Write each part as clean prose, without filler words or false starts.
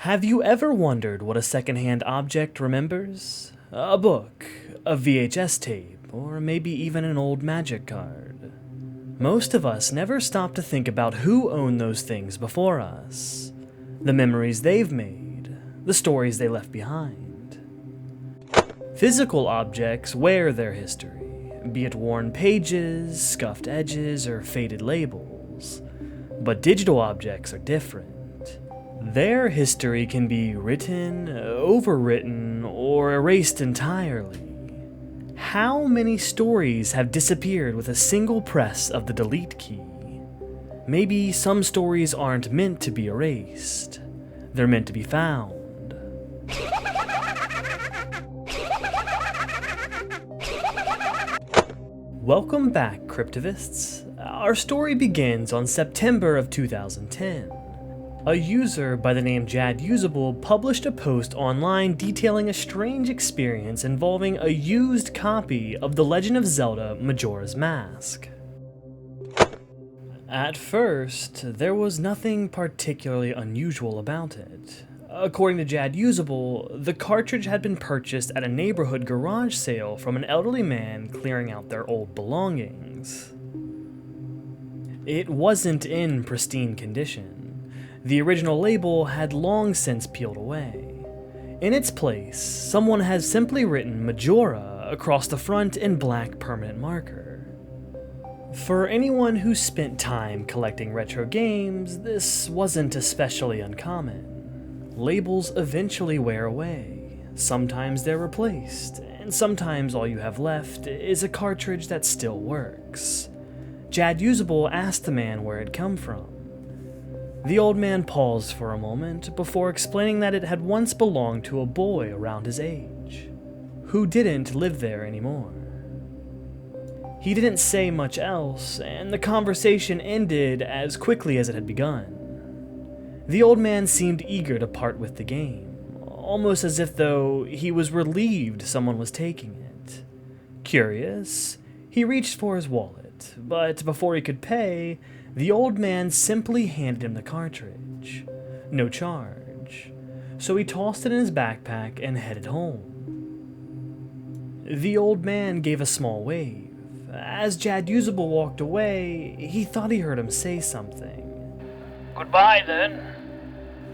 Have you ever wondered what a secondhand object remembers? A book, a VHS tape, or maybe even an old magic card? Most of us never stop to think about who owned those things before us, the memories they've made, the stories they left behind. Physical objects wear their history, be it worn pages, scuffed edges, or faded labels. But digital objects are different. Their history can be written, overwritten, or erased entirely. How many stories have disappeared with a single press of the delete key? Maybe some stories aren't meant to be erased. They're meant to be found. Welcome back, Cryptivists. Our story begins on September of 2010. A user by the name JadUsable published a post online detailing a strange experience involving a used copy of The Legend of Zelda Majora's Mask. At first, there was nothing particularly unusual about it. According to JadUsable, the cartridge had been purchased at a neighborhood garage sale from an elderly man clearing out their old belongings. It wasn't in pristine condition. The original label had long since peeled away. In its place, someone had simply written Majora across the front in black permanent marker. For anyone who spent time collecting retro games, this wasn't especially uncommon. Labels eventually wear away. Sometimes they're replaced, and sometimes all you have left is a cartridge that still works. JadUsable asked the man where it come from. The old man paused for a moment before explaining that it had once belonged to a boy around his age, who didn't live there anymore. He didn't say much else, and the conversation ended as quickly as it had begun. The old man seemed eager to part with the game, almost as if though he was relieved someone was taking it. Curious, he reached for his wallet, but before he could pay, the old man simply handed him the cartridge. No charge. So he tossed it in his backpack and headed home. The old man gave a small wave. As JadUsable walked away, he thought he heard him say something. Goodbye, then.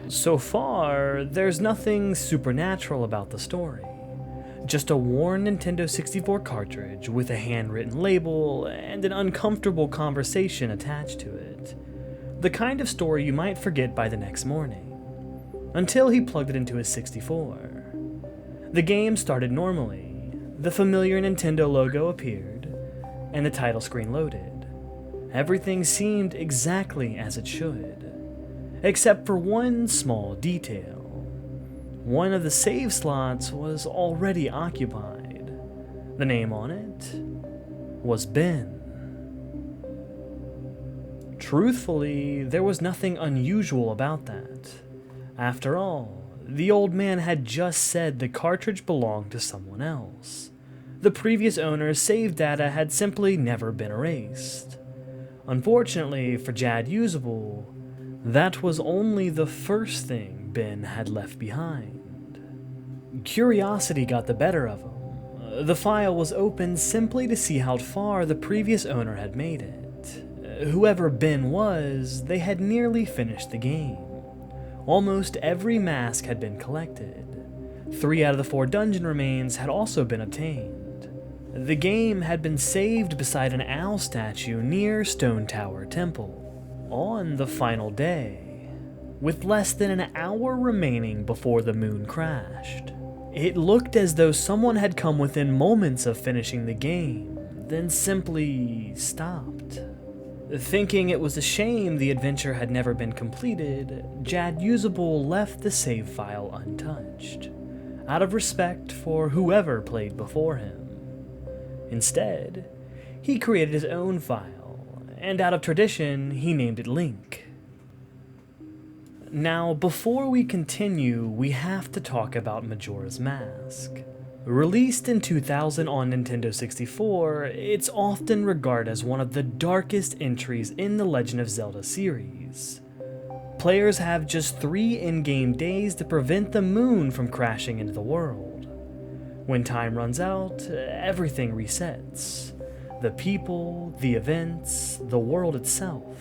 So far, there's nothing supernatural about the story. Just a worn Nintendo 64 cartridge with a handwritten label and an uncomfortable conversation attached to it. The kind of story you might forget by the next morning. Until he plugged it into his 64. The game started normally, the familiar Nintendo logo appeared, and the title screen loaded. Everything seemed exactly as it should, except for one small detail. One of the save slots was already occupied. The name on it was Ben. Truthfully, there was nothing unusual about that. After all, the old man had just said the cartridge belonged to someone else. The previous owner's save data had simply never been erased. Unfortunately for JadUsable, that was only the first thing Ben had left behind. Curiosity got the better of him. The file was opened simply to see how far the previous owner had made it. Whoever Ben was, they had nearly finished the game. Almost every mask had been collected. 3 out of the 4 dungeon remains had also been obtained. The game had been saved beside an owl statue near Stone Tower Temple on the final day, with less than an hour remaining before the moon crashed. It looked as though someone had come within moments of finishing the game, then simply stopped. Thinking it was a shame the adventure had never been completed, JadUsable left the save file untouched, out of respect for whoever played before him. Instead, he created his own file, and out of tradition, he named it Link. Now, before we continue, we have to talk about Majora's Mask. Released in 2000 on Nintendo 64, it's often regarded as one of the darkest entries in the Legend of Zelda series. players have just 3 in-game days to prevent the moon from crashing into the world. When time runs out, everything resets. The people, the events, the world itself.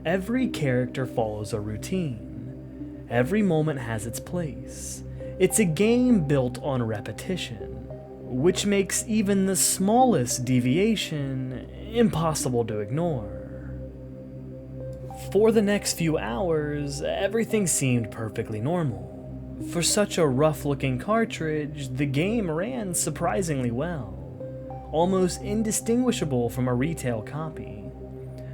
Every character follows a routine. Every moment has its place. It's a game built on repetition, which makes even the smallest deviation impossible to ignore. For the next few hours, everything seemed perfectly normal. For such a rough-looking cartridge, the game ran surprisingly well, almost indistinguishable from a retail copy.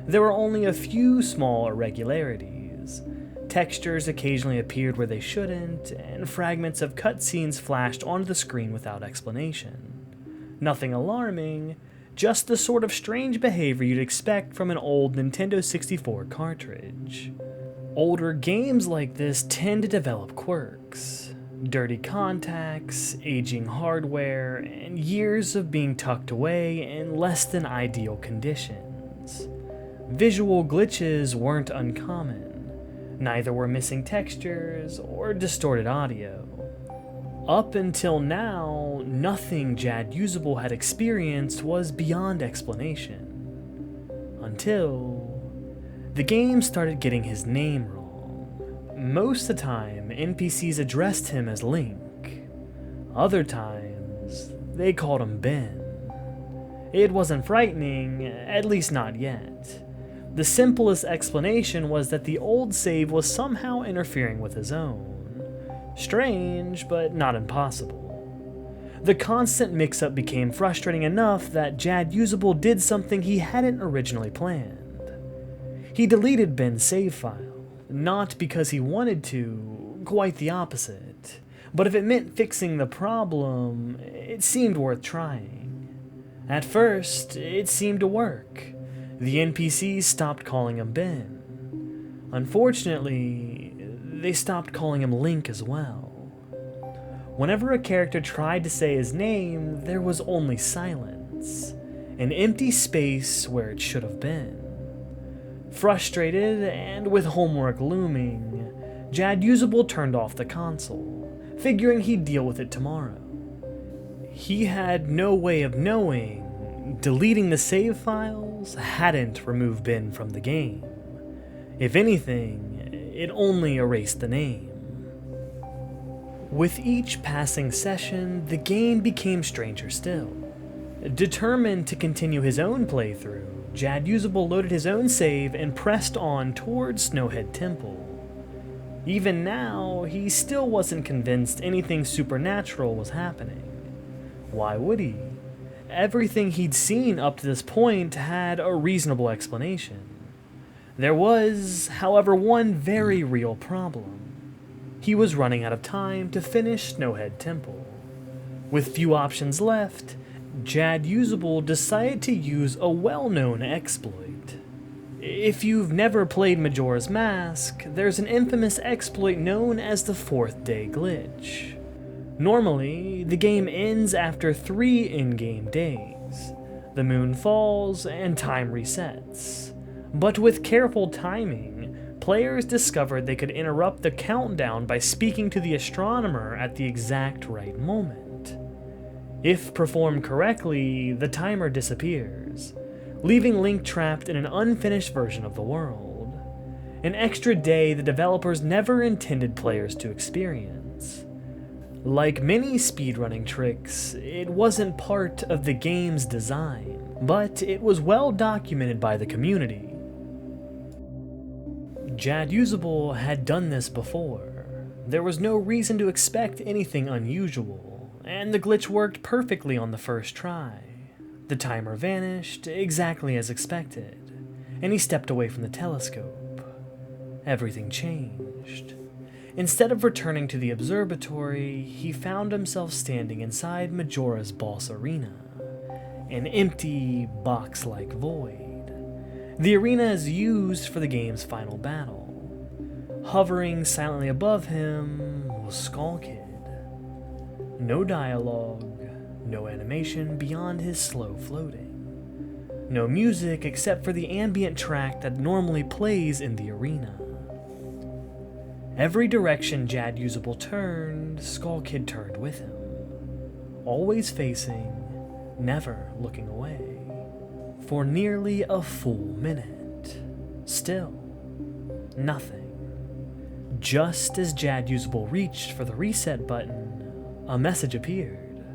There were only a few small irregularities. Textures occasionally appeared where they shouldn't, and fragments of cutscenes flashed onto the screen without explanation. Nothing alarming, just the sort of strange behavior you'd expect from an old Nintendo 64 cartridge. Older games like this tend to develop quirks. Dirty contacts, aging hardware, and years of being tucked away in less than ideal conditions. Visual glitches weren't uncommon. Neither were missing textures or distorted audio. Up until now, nothing Jad Usable had experienced was beyond explanation. Until the game started getting his name wrong. Most of the time, NPCs addressed him as Link. Other times, they called him Ben. It wasn't frightening, at least not yet. The simplest explanation was that the old save was somehow interfering with his own. Strange, but not impossible. The constant mix-up became frustrating enough that Jad Usable did something he hadn't originally planned. He deleted Ben's save file, not because he wanted to, quite the opposite, but if it meant fixing the problem, it seemed worth trying. At first, it seemed to work. The NPCs stopped calling him Ben. Unfortunately, they stopped calling him Link as well. Whenever a character tried to say his name, there was only silence, an empty space where it should have been. Frustrated, and with homework looming, Jad Usable turned off the console, figuring he'd deal with it tomorrow. He had no way of knowing deleting the save files hadn't removed Ben from the game. If anything, it only erased the name. With each passing session, the game became stranger still. Determined to continue his own playthrough, Jad Usable loaded his own save and pressed on towards Snowhead Temple. Even now, he still wasn't convinced anything supernatural was happening. Why would he? Everything he'd seen up to this point had a reasonable explanation. There was, however, one very real problem. He was running out of time to finish Snowhead Temple. With few options left, Jad Usable decided to use a well-known exploit. If you've never played Majora's Mask, there's an infamous exploit known as the Fourth Day Glitch. Normally, the game ends after 3 in-game days. The moon falls and time resets. But with careful timing, players discovered they could interrupt the countdown by speaking to the astronomer at the exact right moment. If performed correctly, the timer disappears, leaving Link trapped in an unfinished version of the world. An extra day the developers never intended players to experience. Like many speedrunning tricks, it wasn't part of the game's design, but it was well documented by the community. Jad Usable had done this before. There was no reason to expect anything unusual, and the glitch worked perfectly on the first try. The timer vanished exactly as expected, and he stepped away from the telescope. Everything changed. Instead of returning to the observatory, he found himself standing inside Majora's boss arena, an empty, box-like void. The arena is used for the game's final battle. Hovering silently above him was Skull Kid. No dialogue, no animation beyond his slow floating. No music except for the ambient track that normally plays in the arena. Every direction Jad Usable turned, Skull Kid turned with him. Always facing, never looking away. For nearly a full minute. Still, nothing. Just as Jad Usable reached for the reset button, a message appeared.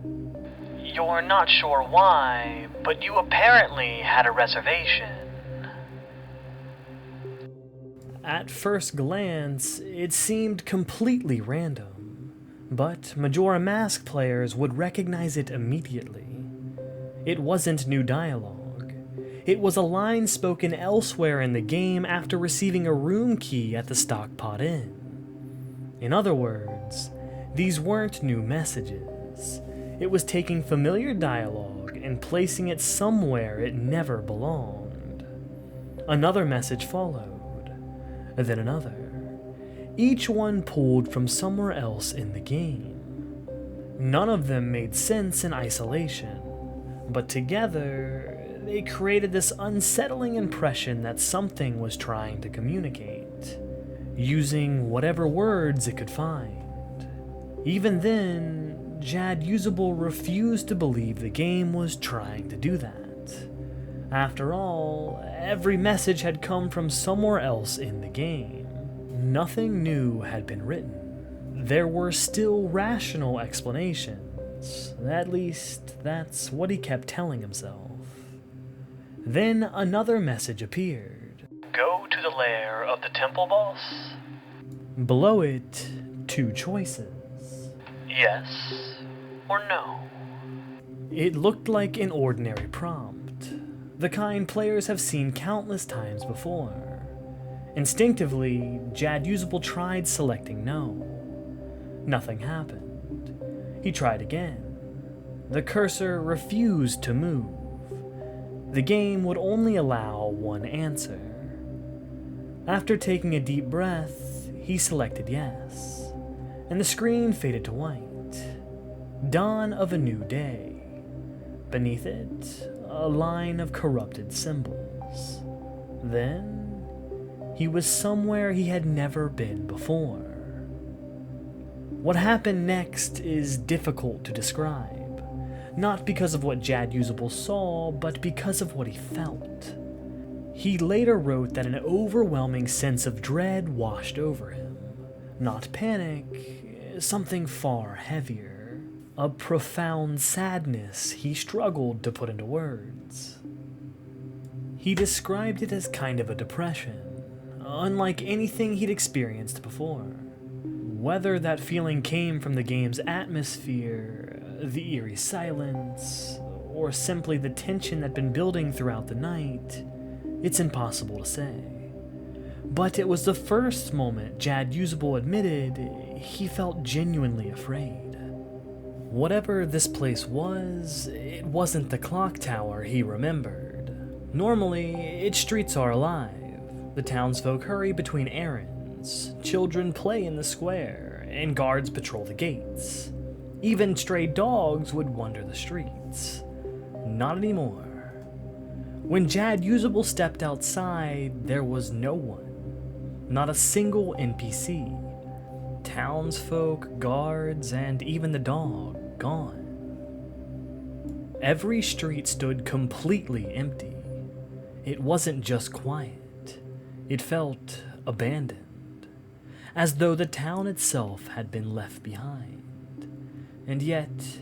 You're not sure why, but you apparently had a reservation. At first glance, it seemed completely random, but Majora Mask players would recognize it immediately. It wasn't new dialogue. It was a line spoken elsewhere in the game after receiving a room key at the Stockpot Inn. In other words, these weren't new messages. It was taking familiar dialogue and placing it somewhere it never belonged. Another message followed, then another. Each one pulled from somewhere else in the game. None of them made sense in isolation, but together they created this unsettling impression that something was trying to communicate, using whatever words it could find. Even then, Jad Usable refused to believe the game was trying to do that. After all, every message had come from somewhere else in the game. Nothing new had been written. There were still rational explanations. At least, that's what he kept telling himself. Then another message appeared. Go to the lair of the temple boss? Below it, two choices. Yes or no? It looked like an ordinary prompt, the kind players have seen countless times before. Instinctively, Jad Usable tried selecting no. Nothing happened. He tried again. The cursor refused to move. The game would only allow one answer. After taking a deep breath, he selected yes, and the screen faded to white. Dawn of a new day. Beneath it, a line of corrupted symbols. Then, he was somewhere he had never been before. What happened next is difficult to describe, not because of what Jad Usable saw, but because of what he felt. He later wrote that an overwhelming sense of dread washed over him. Not panic, something far heavier. A profound sadness he struggled to put into words. He described it as kind of a depression, unlike anything he'd experienced before. Whether that feeling came from the game's atmosphere, the eerie silence, or simply the tension that'd been building throughout the night, it's impossible to say. But it was the first moment Jad Usable admitted he felt genuinely afraid. Whatever this place was, it wasn't the clock tower he remembered. Normally, its streets are alive. The townsfolk hurry between errands, children play in the square, and guards patrol the gates. Even stray dogs would wander the streets. Not anymore. When Jad Usable stepped outside, there was no one. Not a single NPC. Townsfolk, guards, and even the dog gone. Every street stood completely empty. It wasn't just quiet. It felt abandoned, as though the town itself had been left behind. And yet,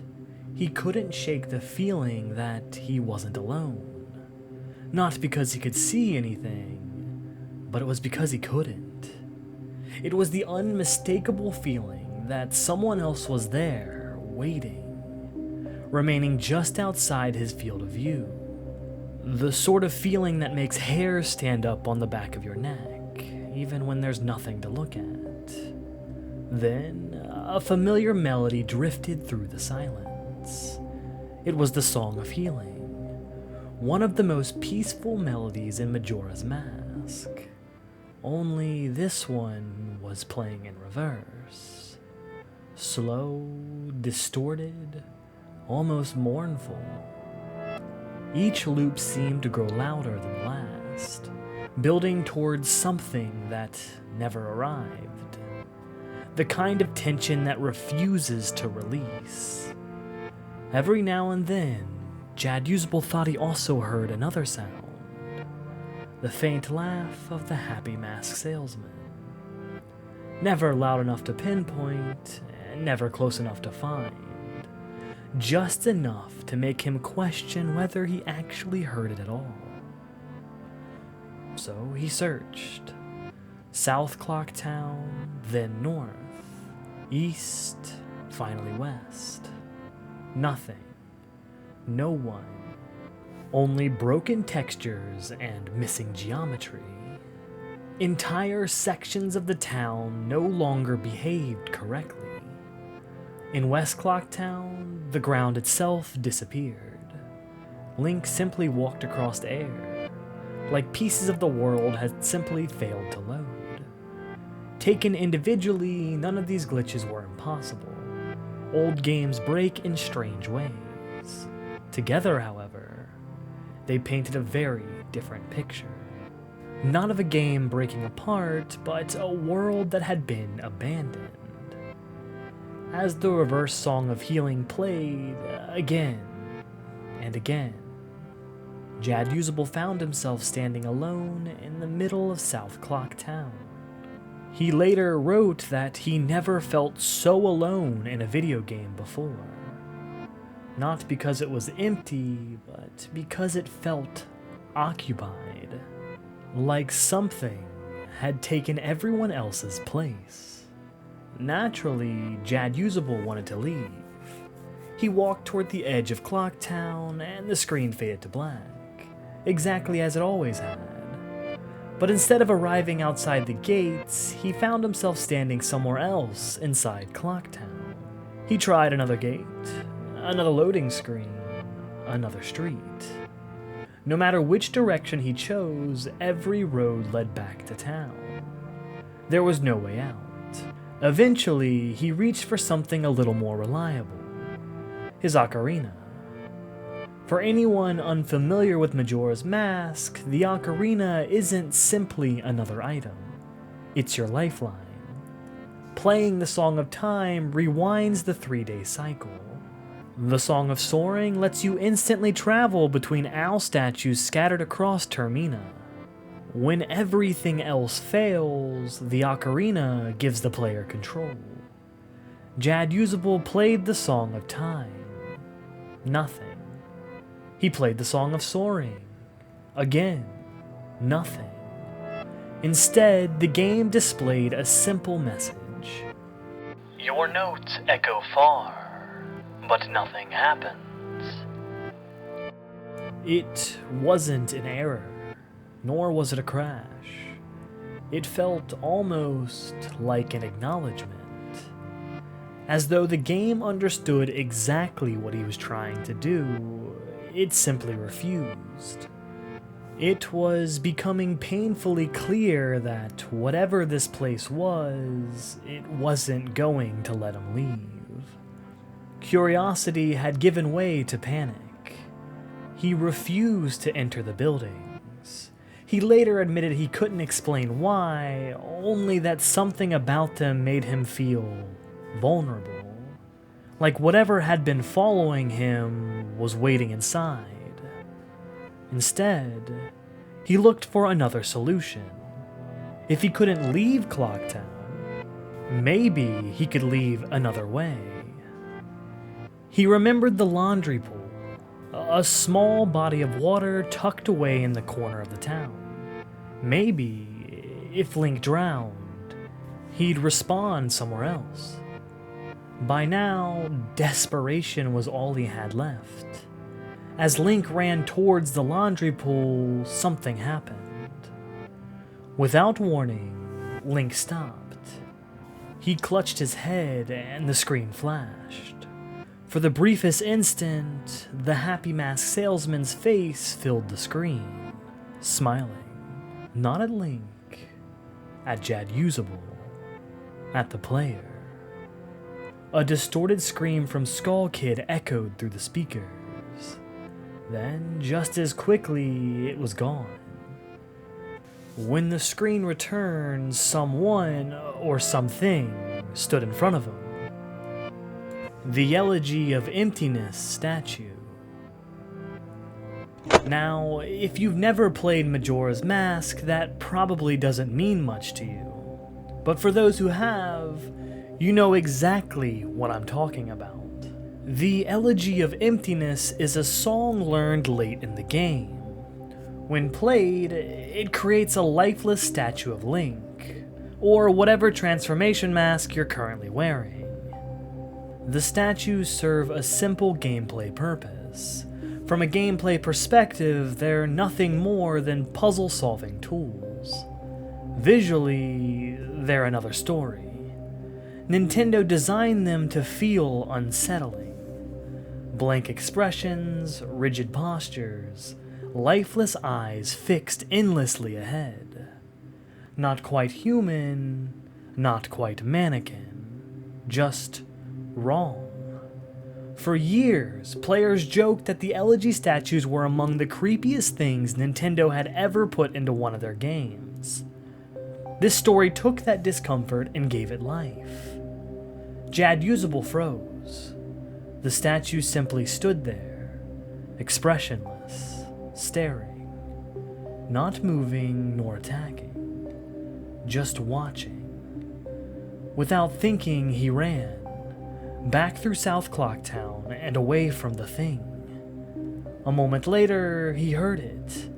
he couldn't shake the feeling that he wasn't alone. Not because he could see anything, but it was because he couldn't. It was the unmistakable feeling that someone else was there, waiting, remaining just outside his field of view. The sort of feeling that makes hairs stand up on the back of your neck, even when there's nothing to look at. Then, a familiar melody drifted through the silence. It was the Song of Healing, one of the most peaceful melodies in Majora's Mask. Only this one was playing in reverse. Slow, distorted, almost mournful. Each loop seemed to grow louder than the last, building towards something that never arrived. the kind of tension that refuses to release. Every now and then, Jad Usable thought he also heard another sound, the faint laugh of the happy mask salesman. Never loud enough to pinpoint, and never close enough to find. Just enough to make him question whether he actually heard it at all. So he searched. South Clocktown, then north, east, finally west. Nothing. No one. Only broken textures and missing geometry. Entire sections of the town no longer behaved correctly. In West Clocktown, the ground itself disappeared. Link simply walked across the air, like pieces of the world had simply failed to load. Taken individually, none of these glitches were impossible. Old games break in strange ways. Together, however, they painted a very different picture. Not of a game breaking apart, but a world that had been abandoned. As the reverse song of healing played again and again, Jad Usable found himself standing alone in the middle of South Clocktown. He later wrote that he never felt so alone in a video game before. Not because it was empty, but because it felt occupied. Like something had taken everyone else's place. Naturally, Jad Usable wanted to leave. He walked toward the edge of Clocktown, and the screen faded to black, exactly as it always had. But instead of arriving outside the gates, he found himself standing somewhere else inside Clocktown. He tried another gate, another loading screen, another street. No matter which direction he chose, every road led back to town. There was no way out. Eventually, he reached for something a little more reliable. His ocarina. For anyone unfamiliar with Majora's Mask, the ocarina isn't simply another item. It's your lifeline. Playing the Song of Time rewinds the 3-day cycle. The Song of Soaring lets you instantly travel between owl statues scattered across Termina. When everything else fails, the ocarina gives the player control. Jad Usable played the Song of Time. Nothing. He played the Song of Soaring. Again, nothing. Instead, the game displayed a simple message. Your notes echo far, but nothing happens. It wasn't an error, nor was it a crash. It felt almost like an acknowledgement. As though the game understood exactly what he was trying to do, it simply refused. It was becoming painfully clear that whatever this place was, it wasn't going to let him leave. Curiosity had given way to panic. He refused to enter the buildings. He later admitted he couldn't explain why, only that something about them made him feel vulnerable. Like whatever had been following him was waiting inside. Instead, he looked for another solution. If he couldn't leave Clocktown, maybe he could leave another way. He remembered the laundry pool, a small body of water tucked away in the corner of the town. Maybe, if Link drowned, he'd respawn somewhere else. By now, desperation was all he had left. As Link ran towards the laundry pool, something happened. Without warning, Link stopped. He clutched his head and the screen flashed. For the briefest instant, the happy mask salesman's face filled the screen, smiling, not at Link, at Jad Usable, at the player. A distorted scream from Skull Kid echoed through the speakers. Then, just as quickly, it was gone. When the screen returned, someone, or something, stood in front of him. The Elegy of Emptiness statue. Now, if you've never played Majora's Mask, that probably doesn't mean much to you. But for those who have, you know exactly what I'm talking about. The Elegy of Emptiness is a song learned late in the game. When played, it creates a lifeless statue of Link, or whatever transformation mask you're currently wearing. The statues serve a simple gameplay purpose. From a gameplay perspective, they're nothing more than puzzle-solving tools. Visually, they're another story. Nintendo designed them to feel unsettling. Blank expressions, rigid postures, lifeless eyes fixed endlessly ahead. Not quite human, not quite mannequin, just wrong. For years, players joked that the Elegy statues were among the creepiest things Nintendo had ever put into one of their games. This story took that discomfort and gave it life. Jad Usable froze. The statue simply stood there, expressionless, staring, not moving nor attacking, just watching. Without thinking, he ran, back through South Clocktown and away from the thing. A moment later, he heard it,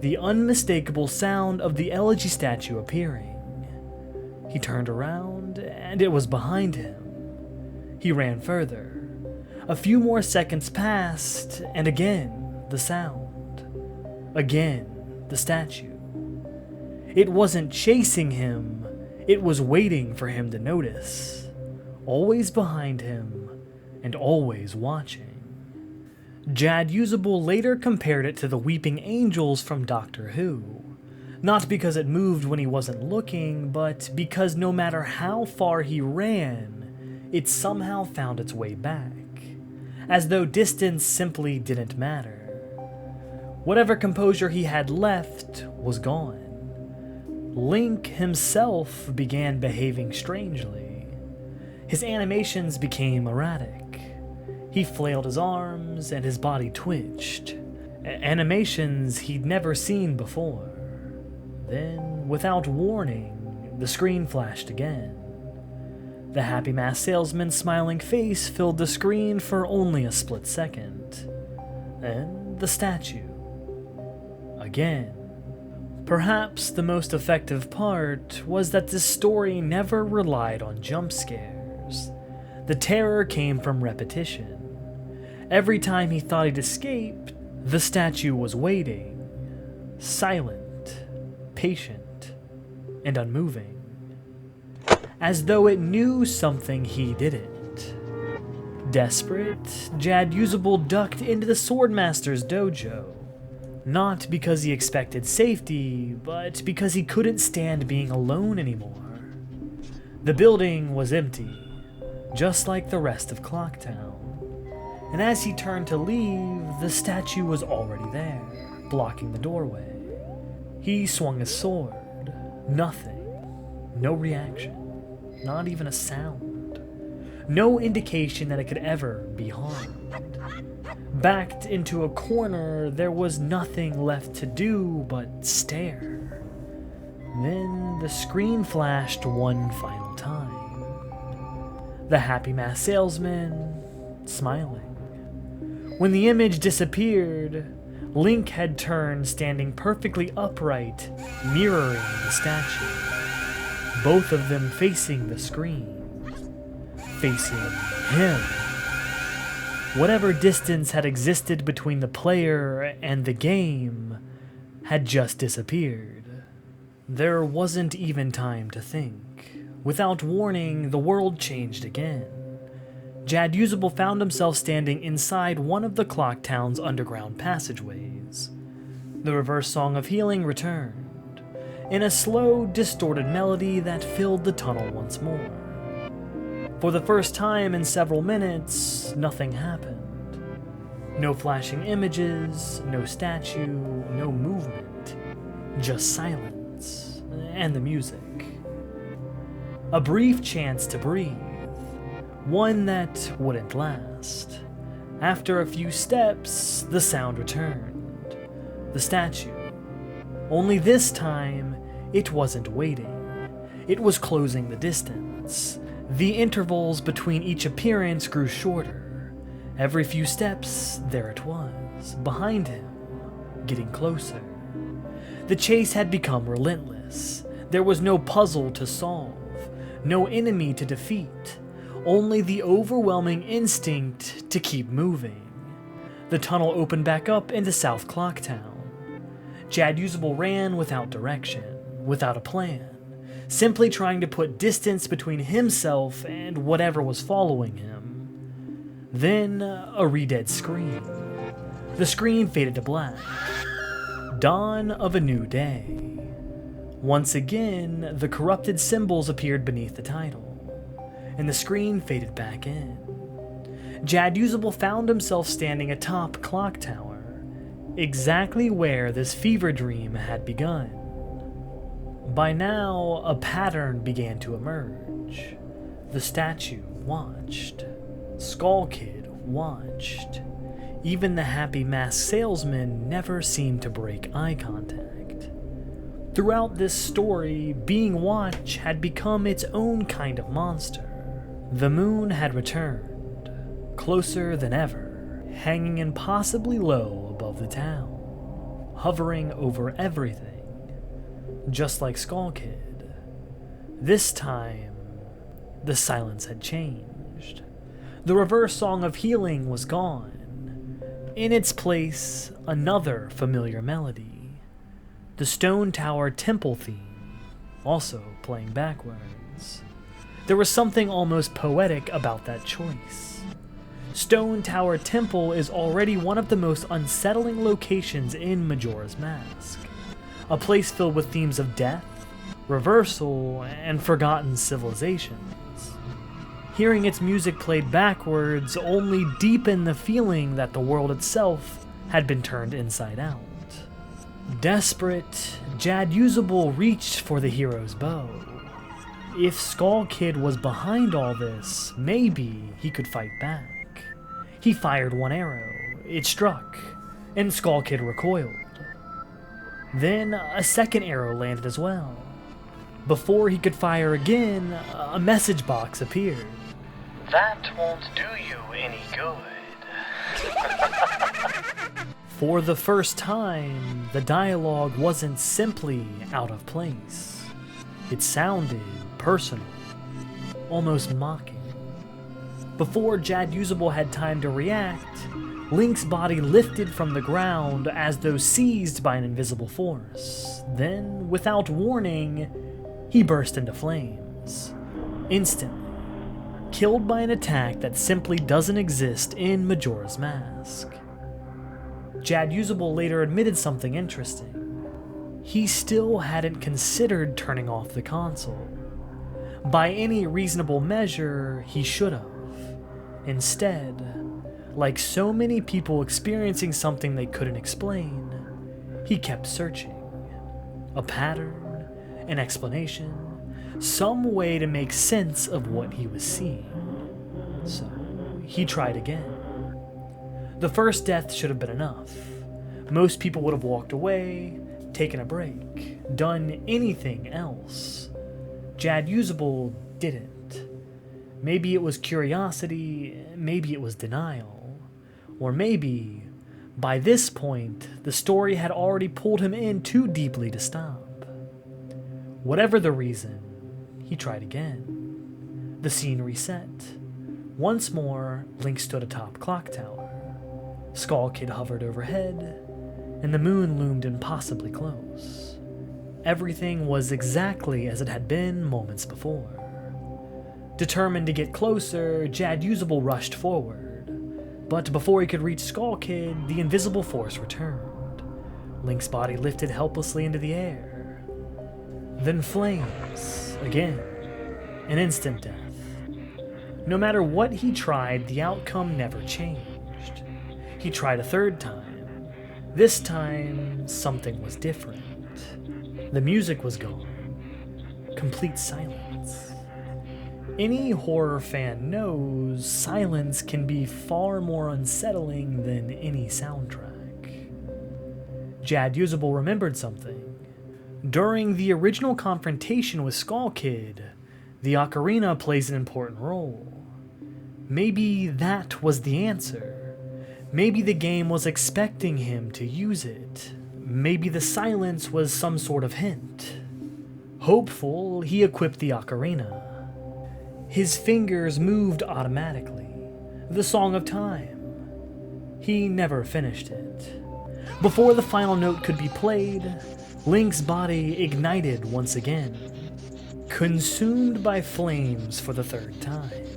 the unmistakable sound of the Elegy statue appearing. He turned around, and it was behind him. He ran further. A few more seconds passed, and again, the sound. Again, the statue. It wasn't chasing him, it was waiting for him to notice. Always behind him, and always watching. Jad Usable later compared it to the weeping angels from Doctor Who. Not because it moved when he wasn't looking, but because no matter how far he ran, it somehow found its way back. As though distance simply didn't matter. Whatever composure he had left was gone. Link himself began behaving strangely. His animations became erratic. He flailed his arms and his body twitched. Animations he'd never seen before. Then, without warning, the screen flashed again. The Happy Mask Salesman's smiling face filled the screen for only a split second. Then, the statue. Again. Perhaps the most effective part was that this story never relied on jump scares. The terror came from repetition. Every time he thought he'd escaped, the statue was waiting, silent, patient, and unmoving. As though it knew something he didn't. Desperate, Jad Usable ducked into the Swordmaster's dojo. Not because he expected safety, but because he couldn't stand being alone anymore. The building was empty, just like the rest of Clocktown. And as he turned to leave, the statue was already there, blocking the doorway. He swung his sword. Nothing. No reaction. Not even a sound. No indication that it could ever be harmed. Backed into a corner, there was nothing left to do but stare. Then the screen flashed one final time. The Happy Mask Salesman, smiling. When the image disappeared, Link had turned, standing perfectly upright, mirroring the statue. Both of them facing the screen. Facing him. Whatever distance had existed between the player and the game had just disappeared. There wasn't even time to think. Without warning, the world changed again. Jad Usable found himself standing inside one of the Clocktown's underground passageways. The reverse song of healing returned, in a slow, distorted melody that filled the tunnel once more. For the first time in several minutes, nothing happened. No flashing images, no statue, no movement. Just silence, and the music. A brief chance to breathe. One that wouldn't last. After a few steps, the sound returned. The statue. Only this time, it wasn't waiting. It was closing the distance. The intervals between each appearance grew shorter. Every few steps, there it was, behind him, getting closer. The chase had become relentless. There was no puzzle to solve, no enemy to defeat, only the overwhelming instinct to keep moving. The tunnel opened back up into South Clocktown. Jad Usable ran without direction, without a plan, simply trying to put distance between himself and whatever was following him. Then, a re-dead scream. The screen faded to black. Dawn of a new day. Once again, the corrupted symbols appeared beneath the title, and the screen faded back in. Jad Usable found himself standing atop Clock Tower, exactly where this fever dream had begun. By now, a pattern began to emerge. The statue watched. Skull Kid watched. Even the happy masked salesman never seemed to break eye contact. Throughout this story, being watched had become its own kind of monster. The moon had returned, closer than ever, hanging impossibly low above the town, hovering over everything, just like Skull Kid. This time, the silence had changed. The reverse song of healing was gone. In its place, another familiar melody. The Stone Tower Temple theme, also playing backwards. There was something almost poetic about that choice. Stone Tower Temple is already one of the most unsettling locations in Majora's Mask. A place filled with themes of death, reversal, and forgotten civilizations. Hearing its music played backwards only deepened the feeling that the world itself had been turned inside out. Desperate, Jad Usable reached for the hero's bow. If Skull Kid was behind all this, maybe he could fight back. He fired one arrow, it struck, and Skull Kid recoiled. Then a second arrow landed as well. Before he could fire again, a message box appeared. That won't do you any good. For the first time, the dialogue wasn't simply out of place. It sounded personal, almost mocking. Before Jad Usable had time to react, Link's body lifted from the ground as though seized by an invisible force. Then, without warning, he burst into flames. Instantly. Killed by an attack that simply doesn't exist in Majora's Mask. Jad Usable later admitted something interesting. He still hadn't considered turning off the console. By any reasonable measure, he should have. Instead, like so many people experiencing something they couldn't explain, he kept searching. A pattern, an explanation, some way to make sense of what he was seeing. So, he tried again. The first death should have been enough. Most people would have walked away, taken a break, done anything else. Jad Usable didn't. Maybe it was curiosity, maybe it was denial, or maybe, by this point, the story had already pulled him in too deeply to stop. Whatever the reason, he tried again. The scene reset. Once more, Link stood atop Clock Tower. Skull Kid hovered overhead, and the moon loomed impossibly close. Everything was exactly as it had been moments before. Determined to get closer, Jad Usable rushed forward. But before he could reach Skull Kid, the invisible force returned. Link's body lifted helplessly into the air. Then flames, again. An instant death. No matter what he tried, the outcome never changed. He tried a third time. This time, something was different. The music was gone. Complete silence. Any horror fan knows silence can be far more unsettling than any soundtrack. Jad Usable remembered something. During the original confrontation with Skull Kid, the ocarina plays an important role. Maybe that was the answer. Maybe the game was expecting him to use it. Maybe the silence was some sort of hint. Hopeful, he equipped the ocarina. His fingers moved automatically. The Song of Time. He never finished it. Before the final note could be played, Link's body ignited once again, consumed by flames for the third time,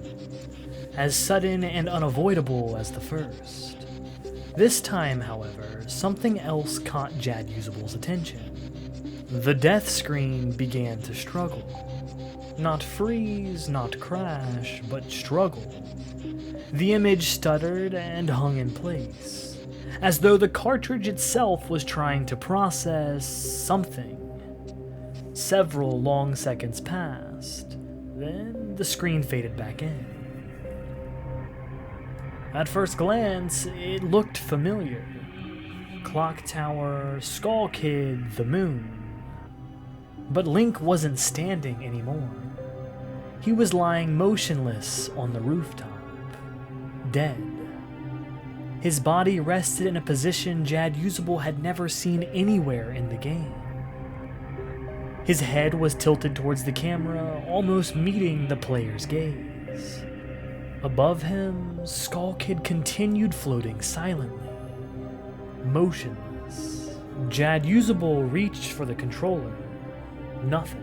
as sudden and unavoidable as the first. This time, however, something else caught Jad Usable's attention. The death screen began to struggle. Not freeze, not crash, but struggle. The image stuttered and hung in place, as though the cartridge itself was trying to process something. Several long seconds passed, then the screen faded back in. At first glance, it looked familiar. Clock Tower, Skull Kid, the moon. But Link wasn't standing anymore. He was lying motionless on the rooftop, dead. His body rested in a position Jad Usable had never seen anywhere in the game. His head was tilted towards the camera, almost meeting the player's gaze. Above him, Skull Kid continued floating silently, motionless. Jad Usable reached for the controller. Nothing.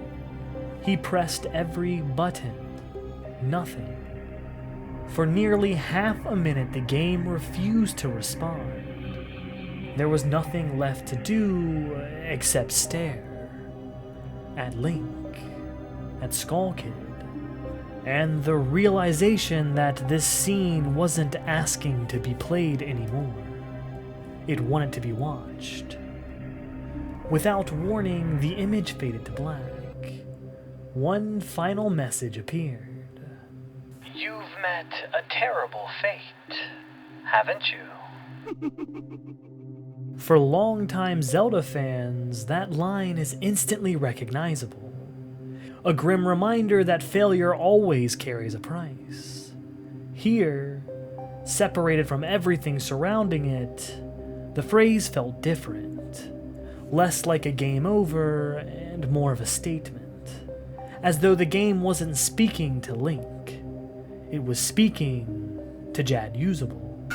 He pressed every button. Nothing. For nearly half a minute, the game refused to respond. There was nothing left to do except stare. At Link. At Skull Kid. And the realization that this scene wasn't asking to be played anymore. It wanted to be watched. Without warning, the image faded to black. One final message appeared. You've met a terrible fate, haven't you? For longtime Zelda fans, that line is instantly recognizable. A grim reminder that failure always carries a price. Here, separated from everything surrounding it, the phrase felt different. Less like a game over and more of a statement. As though the game wasn't speaking to Link. It was speaking to Jad Usable.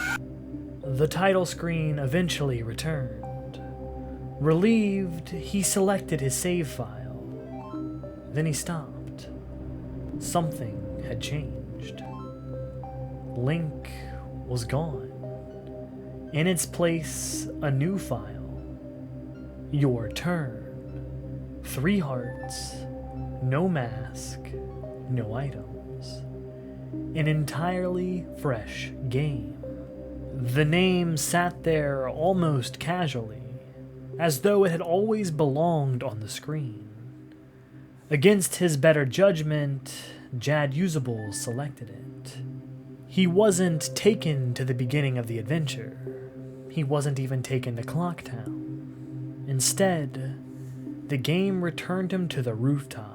The title screen eventually returned. Relieved, he selected his save file. Then he stopped. Something had changed. Link was gone. In its place, a new file. Your turn. 3 hearts. No mask. No items. An entirely fresh game. The name sat there almost casually, as though it had always belonged on the screen. Against his better judgment, Jad Usable selected it. He wasn't taken to the beginning of the adventure. He wasn't even taken to Clock Town. Instead, the game returned him to the rooftop.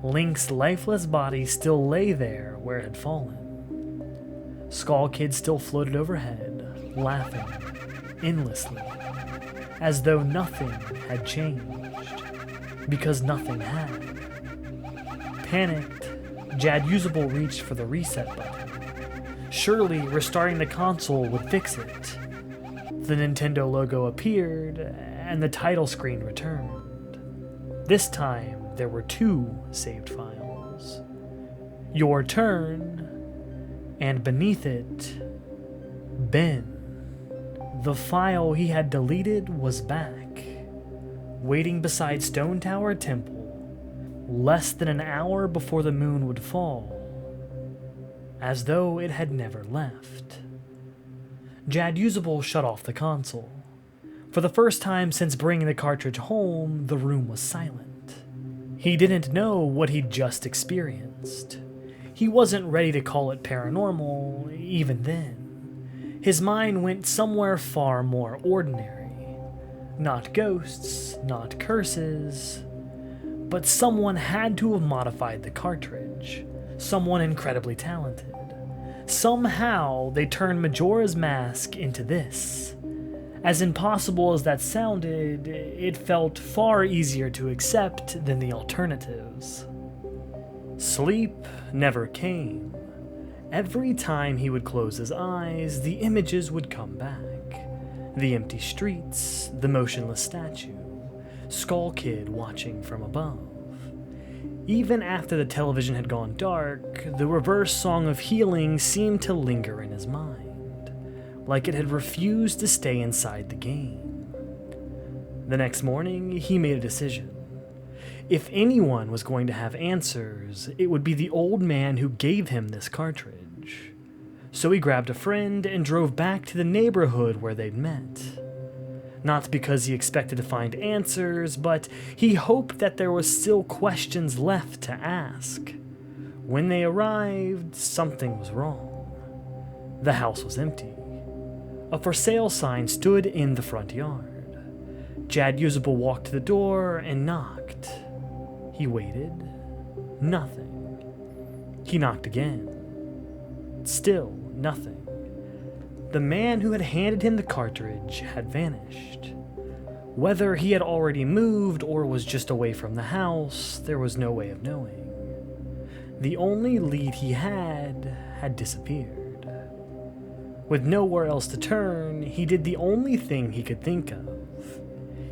Link's lifeless body still lay there where it had fallen. Skull Kid still floated overhead, laughing endlessly, as though nothing had changed, because nothing had. Panicked, Jad Usable reached for the reset button. Surely restarting the console would fix it. The Nintendo logo appeared, and the title screen returned. This time, there were 2 saved files. Your turn, and beneath it, Ben. The file he had deleted was back, waiting beside Stone Tower Temple, less than an hour before the moon would fall, as though it had never left. Jad Usable shut off the console. For the first time since bringing the cartridge home, the room was silent. He didn't know what he'd just experienced. He wasn't ready to call it paranormal, even then. His mind went somewhere far more ordinary. Not ghosts, not curses, but someone had to have modified the cartridge. Someone incredibly talented. Somehow, they turned Majora's Mask into this. As impossible as that sounded, it felt far easier to accept than the alternatives. Sleep never came. Every time he would close his eyes, the images would come back. The empty streets, the motionless statue, Skull Kid watching from above. Even after the television had gone dark, the reverse song of healing seemed to linger in his mind, like it had refused to stay inside the game. The next morning, he made a decision. If anyone was going to have answers, it would be the old man who gave him this cartridge. So he grabbed a friend and drove back to the neighborhood where they'd met. Not because he expected to find answers, but he hoped that there was still questions left to ask. When they arrived, something was wrong. The house was empty. A for sale sign stood in the front yard. Jad Usable walked to the door and knocked. He waited. Nothing. He knocked again. Still nothing. The man who had handed him the cartridge had vanished. Whether he had already moved or was just away from the house, there was no way of knowing. The only lead he had disappeared. With nowhere else to turn, he did the only thing he could think of.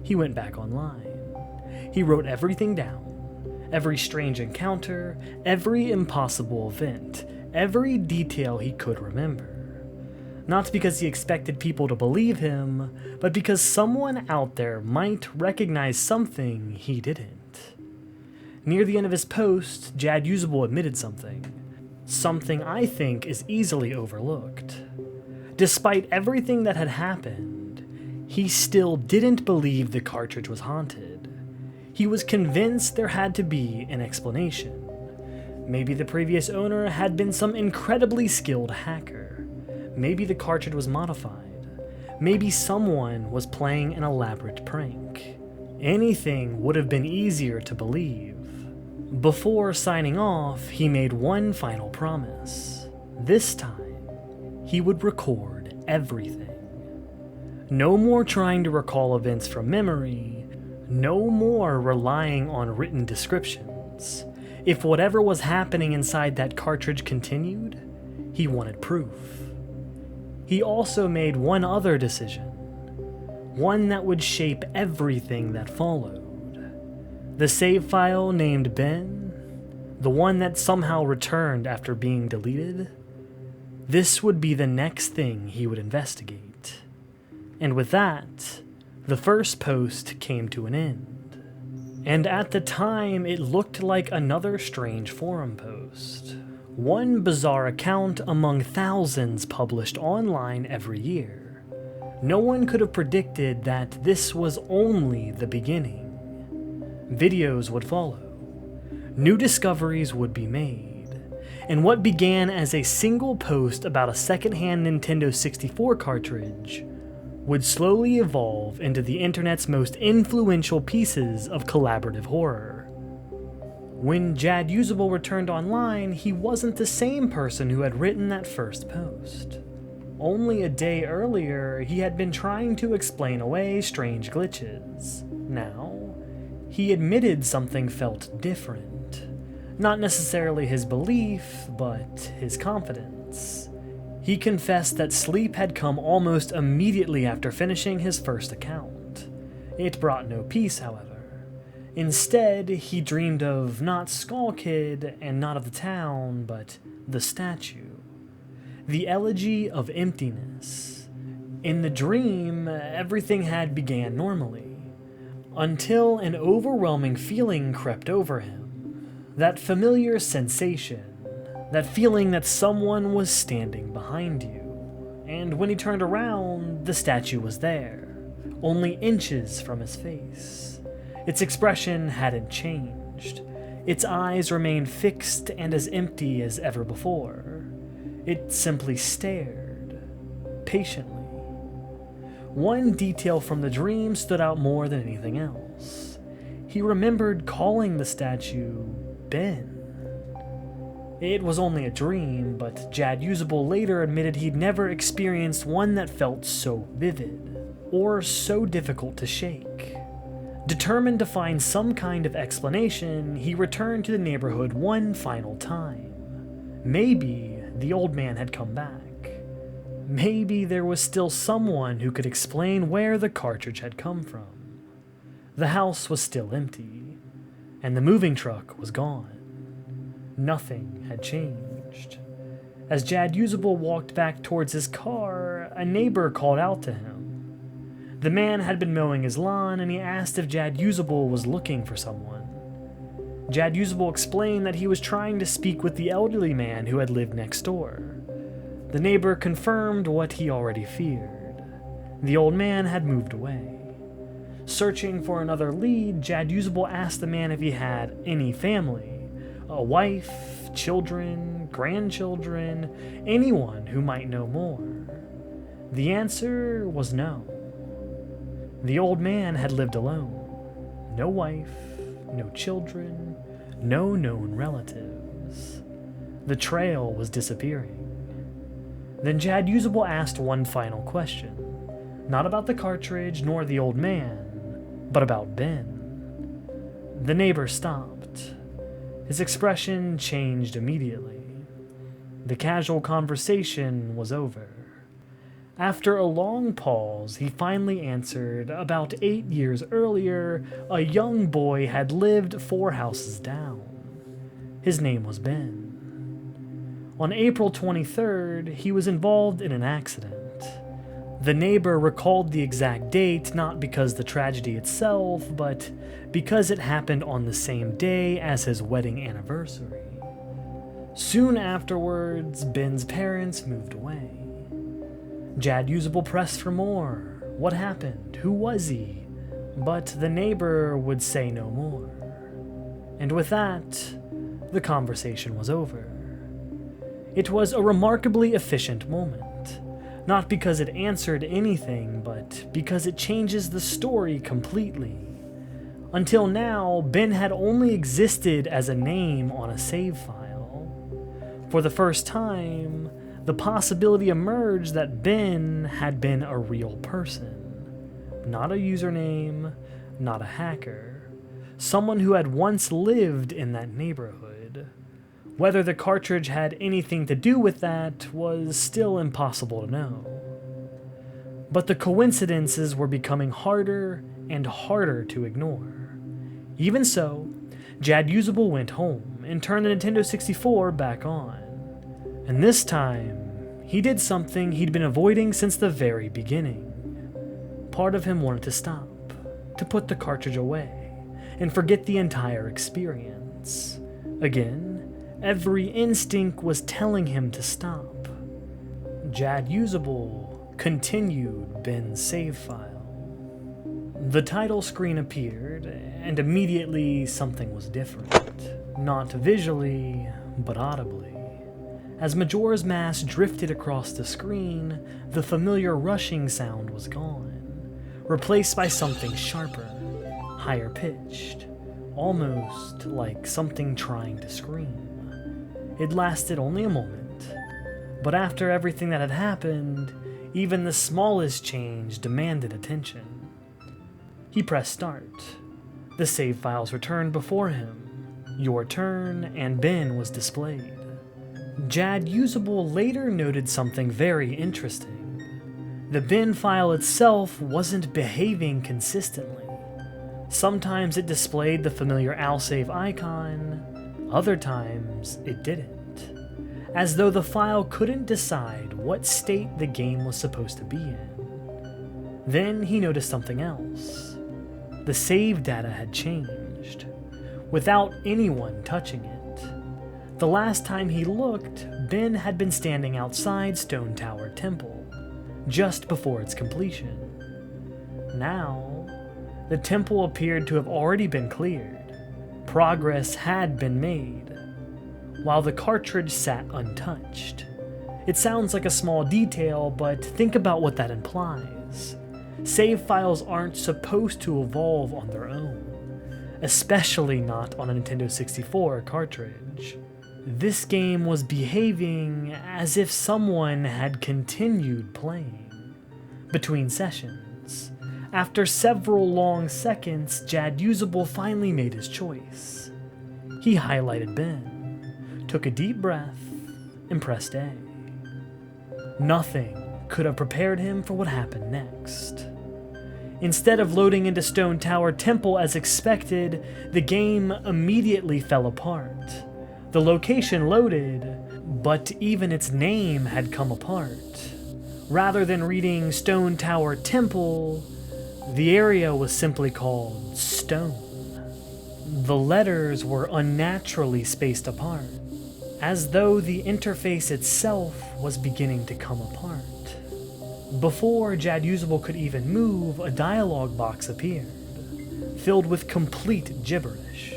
He went back online. He wrote everything down. Every strange encounter, every impossible event, every detail he could remember. Not because he expected people to believe him, but because someone out there might recognize something he didn't. Near the end of his post, Jad Usable admitted something. Something I think is easily overlooked. Despite everything that had happened, he still didn't believe the cartridge was haunted. He was convinced there had to be an explanation. Maybe the previous owner had been some incredibly skilled hacker. Maybe the cartridge was modified. Maybe someone was playing an elaborate prank. Anything would have been easier to believe. Before signing off, he made one final promise. This time, he would record everything. No more trying to recall events from memory. No more relying on written descriptions. If whatever was happening inside that cartridge continued, he wanted proof. He also made one other decision, one that would shape everything that followed. The save file named Ben, the one that somehow returned after being deleted, this would be the next thing he would investigate. And with that, the first post came to an end. And at the time, it looked like another strange forum post. One bizarre account among thousands published online every year. No one could have predicted that this was only the beginning. Videos would follow. New discoveries would be made. And what began as a single post about a secondhand Nintendo 64 cartridge would slowly evolve into the internet's most influential pieces of collaborative horror. When Jad Usable returned online, he wasn't the same person who had written that first post. Only a day earlier, he had been trying to explain away strange glitches. Now, he admitted something felt different. Not necessarily his belief, but his confidence. He confessed that sleep had come almost immediately after finishing his first account. It brought no peace, however. Instead, he dreamed of not Skull Kid and not of the town, but the statue. The elegy of emptiness. In the dream, everything had began normally, until an overwhelming feeling crept over him. That familiar sensation. That feeling that someone was standing behind you. And when he turned around, the statue was there, only inches from his face. Its expression hadn't changed. changed. Its eyes remained fixed and as empty as ever before. It simply stared, patiently. One detail from the dream stood out more than anything else. He remembered calling the statue Ben. It was only a dream, but Jad Usable later admitted he'd never experienced one that felt so vivid, or so difficult to shake. Determined to find some kind of explanation, he returned to the neighborhood one final time. Maybe the old man had come back. Maybe there was still someone who could explain where the cartridge had come from. The house was still empty, and the moving truck was gone. Nothing had changed. As Jad Usable walked back towards his car, a neighbor called out to him. The man had been mowing his lawn, and he asked if Jad Usable was looking for someone. Jad Usable explained that he was trying to speak with the elderly man who had lived next door. The neighbor confirmed what he already feared. The old man had moved away. Searching for another lead, Jad Usable asked the man if he had any family. A wife, children, grandchildren, anyone who might know more. The answer was no. The old man had lived alone. No wife, no children, no known relatives. The trail was disappearing. Then Jad Usable asked one final question. Not about the cartridge nor the old man, but about Ben. The neighbor stopped. His expression changed immediately. The casual conversation was over. After a long pause, he finally answered, about 8 years earlier, a young boy had lived 4 houses down. His name was Ben. On April 23rd, he was involved in an accident. The neighbor recalled the exact date not because the tragedy itself, but because it happened on the same day as his wedding anniversary. Soon afterwards, Ben's parents moved away. Jad Usable pressed for more. What happened? Who was he? But the neighbor would say no more. And with that, the conversation was over. It was a remarkably efficient moment. Not because it answered anything, but because it changes the story completely. Until now, Ben had only existed as a name on a save file. For the first time, the possibility emerged that Ben had been a real person. Not a username, not a hacker. Someone who had once lived in that neighborhood. Whether the cartridge had anything to do with that was still impossible to know. But the coincidences were becoming harder and harder to ignore. Even so, Jad Usable went home and turned the Nintendo 64 back on. And this time, he did something he'd been avoiding since the very beginning. Part of him wanted to stop, to put the cartridge away, and forget the entire experience. Again, every instinct was telling him to stop. Jad Usable continued Ben's save file. The title screen appeared, and immediately something was different. Not visually, but audibly. As Majora's Mask drifted across the screen, the familiar rushing sound was gone, replaced by something sharper, higher pitched, almost like something trying to scream. It lasted only a moment, but after everything that had happened, even the smallest change demanded attention. He pressed start. The save files returned before him. Your turn, and Ben was displayed. Jad Usable later noted something very interesting. The bin file itself wasn't behaving consistently. Sometimes it displayed the familiar AlSave icon, other times it didn't, as though the file couldn't decide what state the game was supposed to be in. Then he noticed something else. The save data had changed, without anyone touching it. The last time he looked, Ben had been standing outside Stone Tower Temple, just before its completion. Now, the temple appeared to have already been cleared. Progress had been made, while the cartridge sat untouched. It sounds like a small detail, but think about what that implies. Save files aren't supposed to evolve on their own, especially not on a Nintendo 64 cartridge. This game was behaving as if someone had continued playing. Between sessions, after several long seconds, Jad Usable finally made his choice. He highlighted Ben, took a deep breath, and pressed A. Nothing could have prepared him for what happened next. Instead of loading into Stone Tower Temple as expected, the game immediately fell apart. The location loaded, but even its name had come apart. Rather than reading Stone Tower Temple, the area was simply called Stone. The letters were unnaturally spaced apart, as though the interface itself was beginning to come apart. Before Jad Usable could even move, a dialogue box appeared, filled with complete gibberish.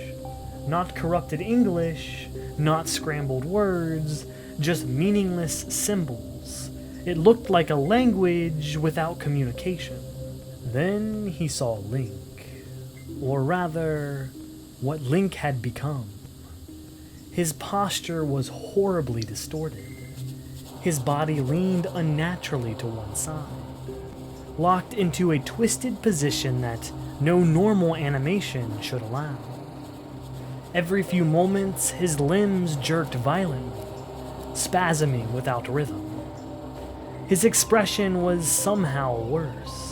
Not corrupted English, not scrambled words, just meaningless symbols. It looked like a language without communication. Then he saw Link, or rather, what Link had become. His posture was horribly distorted. His body leaned unnaturally to one side, locked into a twisted position that no normal animation should allow. Every few moments, his limbs jerked violently, spasming without rhythm. His expression was somehow worse.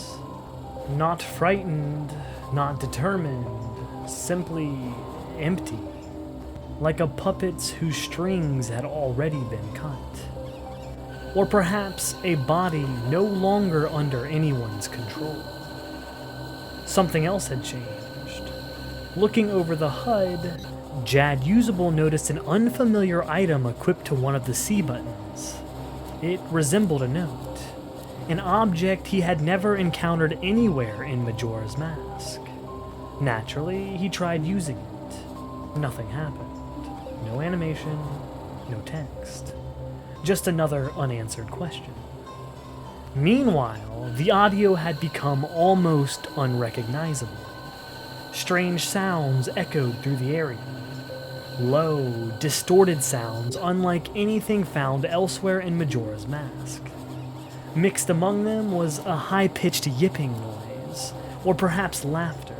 Not frightened, not determined, simply empty, like a puppet whose strings had already been cut. Or perhaps a body no longer under anyone's control. Something else had changed. Looking over the HUD, Jad Usable noticed an unfamiliar item equipped to one of the C buttons. It resembled a note, an object he had never encountered anywhere in Majora's Mask. Naturally, he tried using it. Nothing happened. No animation, no text. Just another unanswered question. Meanwhile, the audio had become almost unrecognizable. Strange sounds echoed through the area. Low, distorted sounds unlike anything found elsewhere in Majora's Mask. Mixed among them was a high-pitched yipping noise, or perhaps laughter.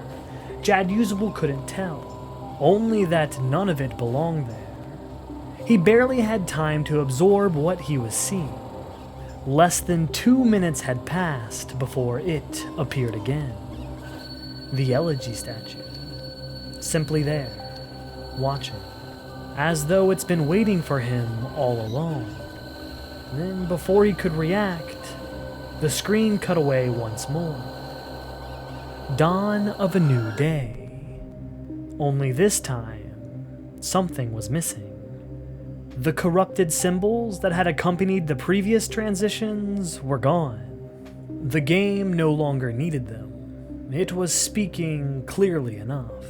Jad Usable couldn't tell, only that none of it belonged there. He barely had time to absorb what he was seeing. Less than 2 minutes had passed before it appeared again. The elegy statue. Simply there, watching, as though it's been waiting for him all along. Then, before he could react, the screen cut away once more. Dawn of a new day. Only this time, something was missing. The corrupted symbols that had accompanied the previous transitions were gone. The game no longer needed them. It was speaking clearly enough.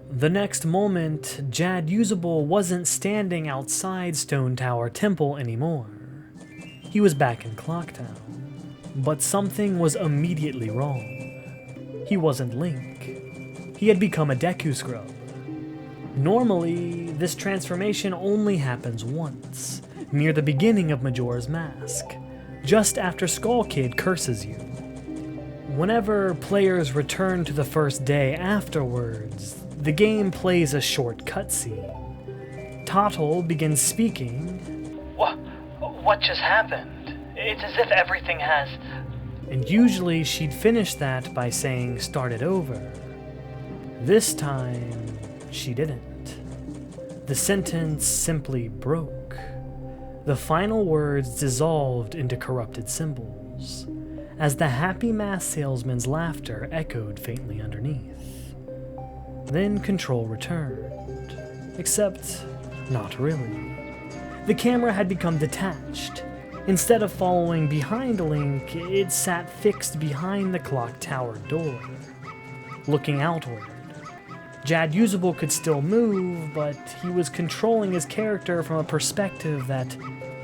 The next moment, Jad Usable wasn't standing outside Stone Tower Temple anymore. He was back in Clocktown. But something was immediately wrong. He wasn't Link. He had become a Deku Scrub. Normally, this transformation only happens once, near the beginning of Majora's Mask, just after Skull Kid curses you. Whenever players return to the first day afterwards, the game plays a short cutscene. Tottle begins speaking. What just happened? It's as if everything has... And usually she'd finish that by saying start it over. This time, she didn't. The sentence simply broke. The final words dissolved into corrupted symbols, as the happy mask salesman's laughter echoed faintly underneath. Then control returned, except not really. The camera had become detached. Instead of following behind Link, it sat fixed behind the clock tower door, looking outward. Jad Usable could still move, but he was controlling his character from a perspective that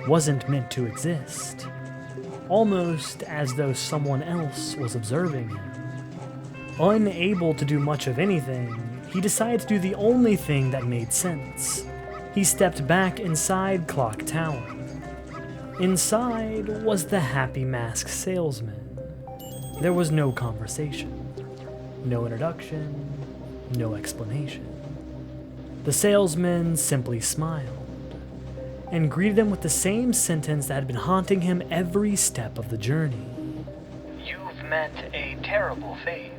wasn't meant to exist. Almost as though someone else was observing him. Unable to do much of anything, he decided to do the only thing that made sense. He stepped back inside Clock Tower. Inside was the Happy Mask salesman. There was no conversation, no introduction, no explanation. The salesman simply smiled and greeted him with the same sentence that had been haunting him every step of the journey. You've met a terrible fate,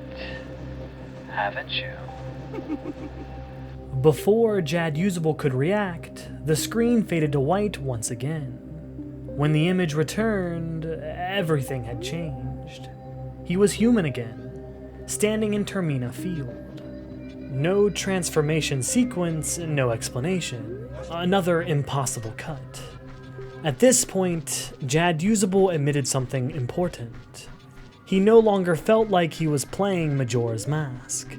haven't you? Before Jad Usable could react, the screen faded to white once again. When the image returned, everything had changed. He was human again, standing in Termina Field. No transformation sequence, no explanation. Another impossible cut. At this point, Jad Usable admitted something important. He no longer felt like he was playing Majora's Mask.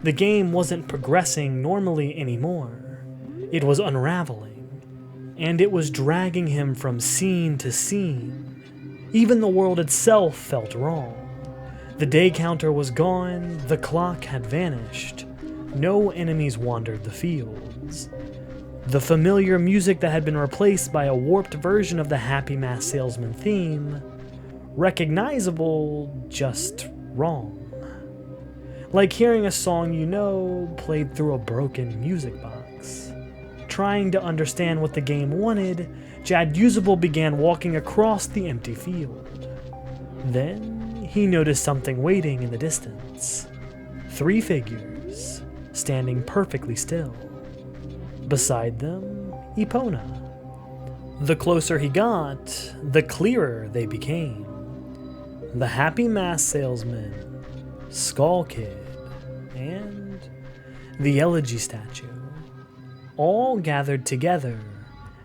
The game wasn't progressing normally anymore. It was unraveling, and it was dragging him from scene to scene. Even the world itself felt wrong. The day counter was gone, the clock had vanished. No enemies wandered the fields. The familiar music that had been replaced by a warped version of the Happy Mask Salesman theme, recognizable, just wrong. Like hearing a song you know played through a broken music box. Trying to understand what the game wanted, Jad Usable began walking across the empty field. Then he noticed something waiting in the distance. 3 figures, standing perfectly still. Beside them, Epona. The closer he got, the clearer they became. The Happy Mask Salesman, Skull Kid, and the Elegy statue, all gathered together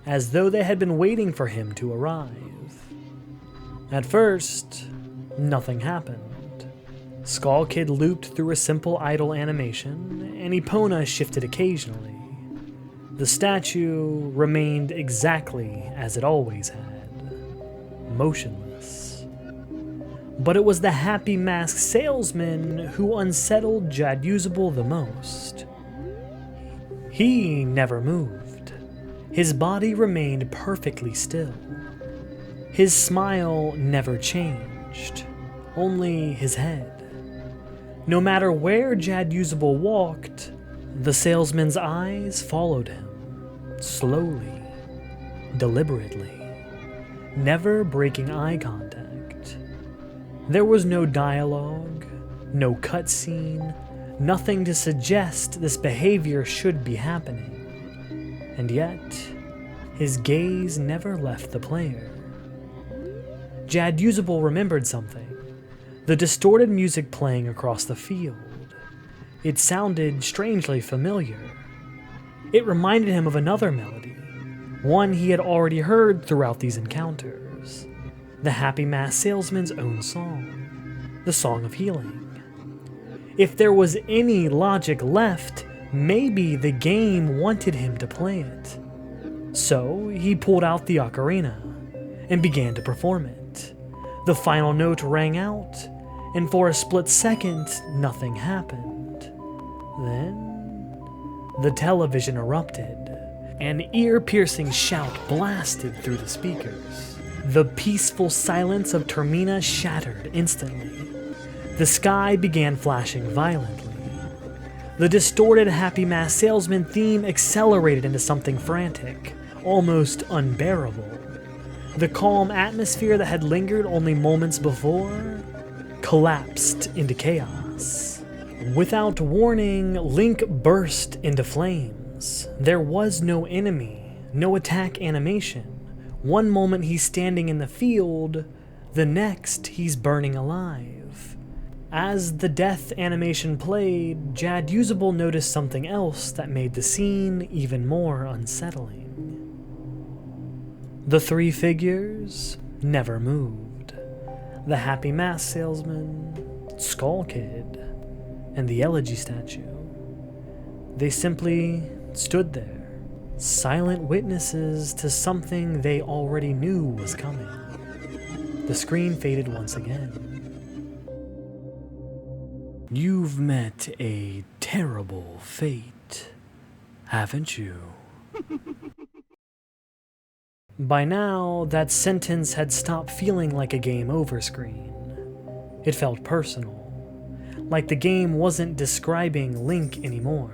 as though they had been waiting for him to arrive. At first, nothing happened. Skull Kid looped through a simple idle animation, and Epona shifted occasionally. The statue remained exactly as it always had, motionless. But it was the Happy Mask Salesman who unsettled Jad Usable the most. He never moved. His body remained perfectly still. His smile never changed, only his head. No matter where Jad Usable walked, the salesman's eyes followed him, slowly, deliberately, never breaking eye contact. There was no dialogue, no cutscene, nothing to suggest this behavior should be happening. And yet, his gaze never left the player. Jad Usable remembered something. The distorted music playing across the field. It sounded strangely familiar. It reminded him of another melody, one he had already heard throughout these encounters. The Happy Mask Salesman's own song, the Song of Healing. If there was any logic left, maybe the game wanted him to play it. So he pulled out the ocarina and began to perform it. The final note rang out, and for a split second, nothing happened. Then, the television erupted. An ear-piercing shout blasted through the speakers. The peaceful silence of Termina shattered instantly. The sky began flashing violently. The distorted Happy Mask Salesman theme accelerated into something frantic, almost unbearable. The calm atmosphere that had lingered only moments before collapsed into chaos. Without warning, Link burst into flames. There was no enemy, no attack animation. One moment he's standing in the field, the next he's burning alive. As the death animation played, Jad Usable noticed something else that made the scene even more unsettling. The 3 figures never moved. The Happy Mask Salesman, Skull Kid, and the Elegy statue. They simply stood there, silent witnesses to something they already knew was coming. The screen faded once again. You've met a terrible fate, haven't you? By now, that sentence had stopped feeling like a game over screen. It felt personal, like the game wasn't describing Link anymore.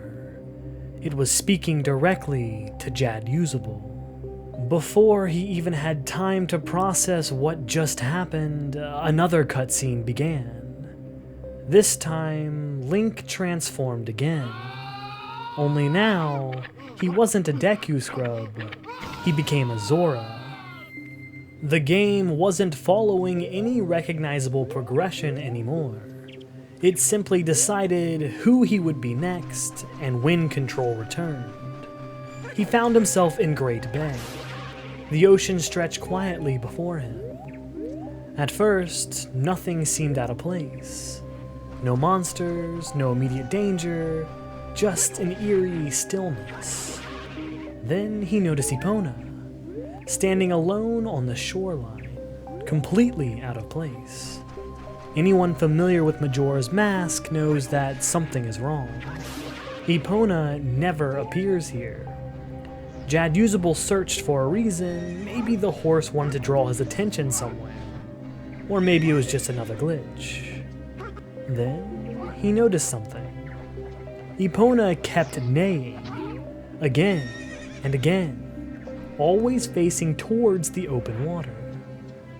It was speaking directly to Jad Usable. Before he even had time to process what just happened, another cutscene began. This time, Link transformed again. Only now, he wasn't a Deku scrub, he became a Zora. The game wasn't following any recognizable progression anymore. It simply decided who he would be next and when control returned. He found himself in Great Bay. The ocean stretched quietly before him. At first, nothing seemed out of place. No monsters, no immediate danger, just an eerie stillness. Then he noticed Epona, standing alone on the shoreline, completely out of place. Anyone familiar with Majora's Mask knows that something is wrong. Epona never appears here. Jad Usable searched for a reason. Maybe the horse wanted to draw his attention somewhere. Or maybe it was just another glitch. Then he noticed something. Epona kept neighing, again and again, always facing towards the open water,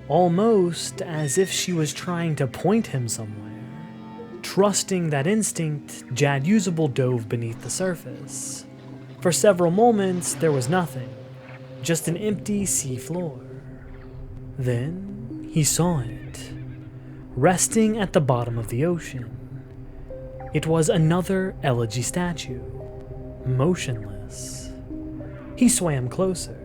almost as if she was trying to point him somewhere. Trusting that instinct, Jad Usable dove beneath the surface. For several moments, there was nothing, just an empty sea floor. Then he saw it, resting at the bottom of the ocean. It was another elegy statue, motionless. He swam closer,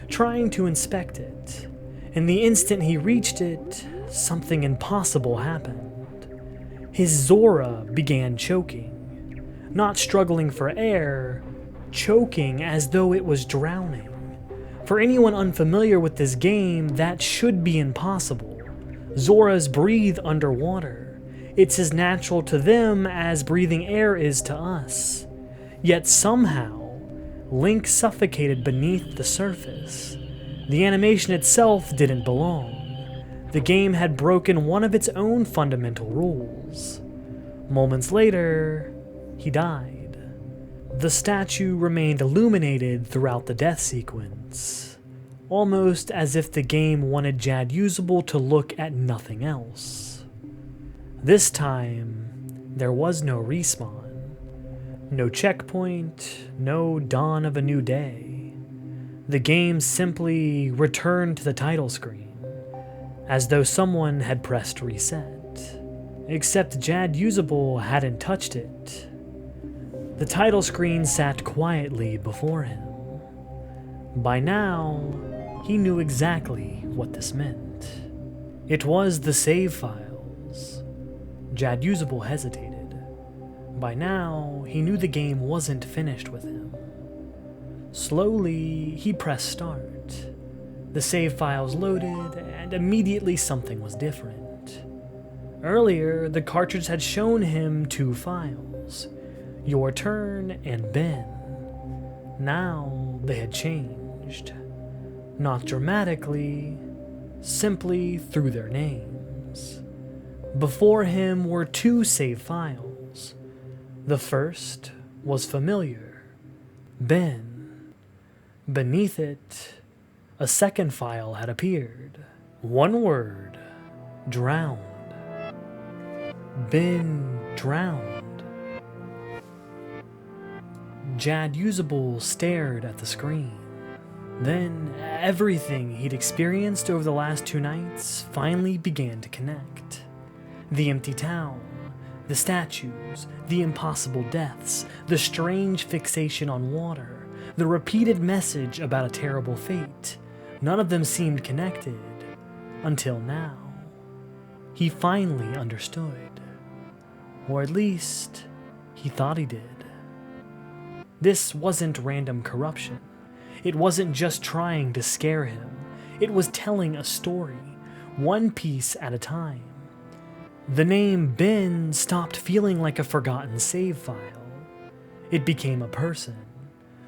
trying to inspect it, and the instant he reached it, something impossible happened. His Zora began choking, not struggling for air, choking as though it was drowning. For anyone unfamiliar with this game, that should be impossible. Zoras breathe underwater. It's as natural to them as breathing air is to us. Yet somehow, Link suffocated beneath the surface. The animation itself didn't belong. The game had broken one of its own fundamental rules. Moments later, he died. The statue remained illuminated throughout the death sequence, almost as if the game wanted Jad Usable to look at nothing else. This time, there was no respawn, no checkpoint, no dawn of a new day. The game simply returned to the title screen, as though someone had pressed reset, except Jad Usable hadn't touched it. The title screen sat quietly before him. By now, he knew exactly what this meant. It was the save files. Jad Usable hesitated. By now, he knew the game wasn't finished with him. Slowly, he pressed start. The save files loaded, and immediately something was different. Earlier, the cartridge had shown him two files, Your Turn and Ben. Now, they had changed. Not dramatically, simply through their names. Before him were two save files. The first was familiar, Ben. Beneath it, a second file had appeared. One word, drowned. Ben drowned. Jad Usable stared at the screen. Then, everything he'd experienced over the last 2 nights finally began to connect. The empty town, the statues, the impossible deaths, the strange fixation on water, the repeated message about a terrible fate. None of them seemed connected, until now. He finally understood. Or at least, he thought he did. This wasn't random corruption. It wasn't just trying to scare him. It was telling a story, one piece at a time. The name Ben stopped feeling like a forgotten save file. It became a person.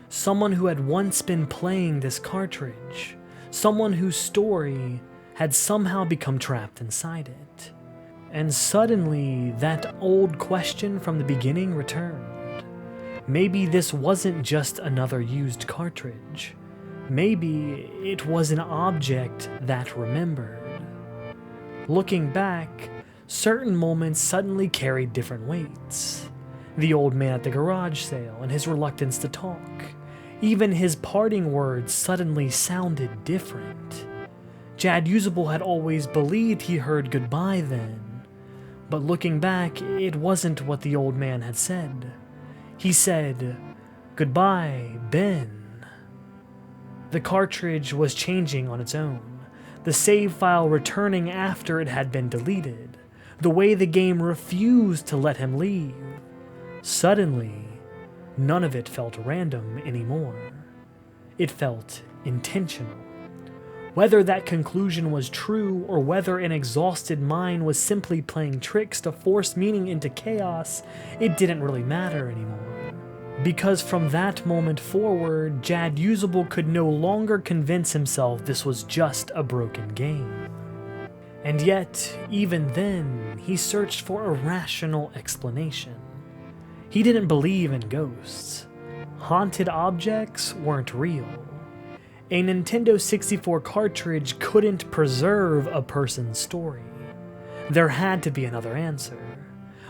Someone who had once been playing this cartridge. Someone whose story had somehow become trapped inside it. And suddenly, that old question from the beginning returned. Maybe this wasn't just another used cartridge. Maybe it was an object that remembered. Looking back, certain moments suddenly carried different weights. The old man at the garage sale and his reluctance to talk. Even his parting words suddenly sounded different. Jad Usable had always believed he heard goodbye then, but looking back, it wasn't what the old man had said. He said, "Goodbye, Ben." The cartridge was changing on its own, the save file returning after it had been deleted, the way the game refused to let him leave. Suddenly, none of it felt random anymore. It felt intentional. Whether that conclusion was true or whether an exhausted mind was simply playing tricks to force meaning into chaos, it didn't really matter anymore. Because from that moment forward, Jad Usable could no longer convince himself this was just a broken game. And yet, even then, he searched for a rational explanation. He didn't believe in ghosts. Haunted objects weren't real. A Nintendo 64 cartridge couldn't preserve a person's story. There had to be another answer.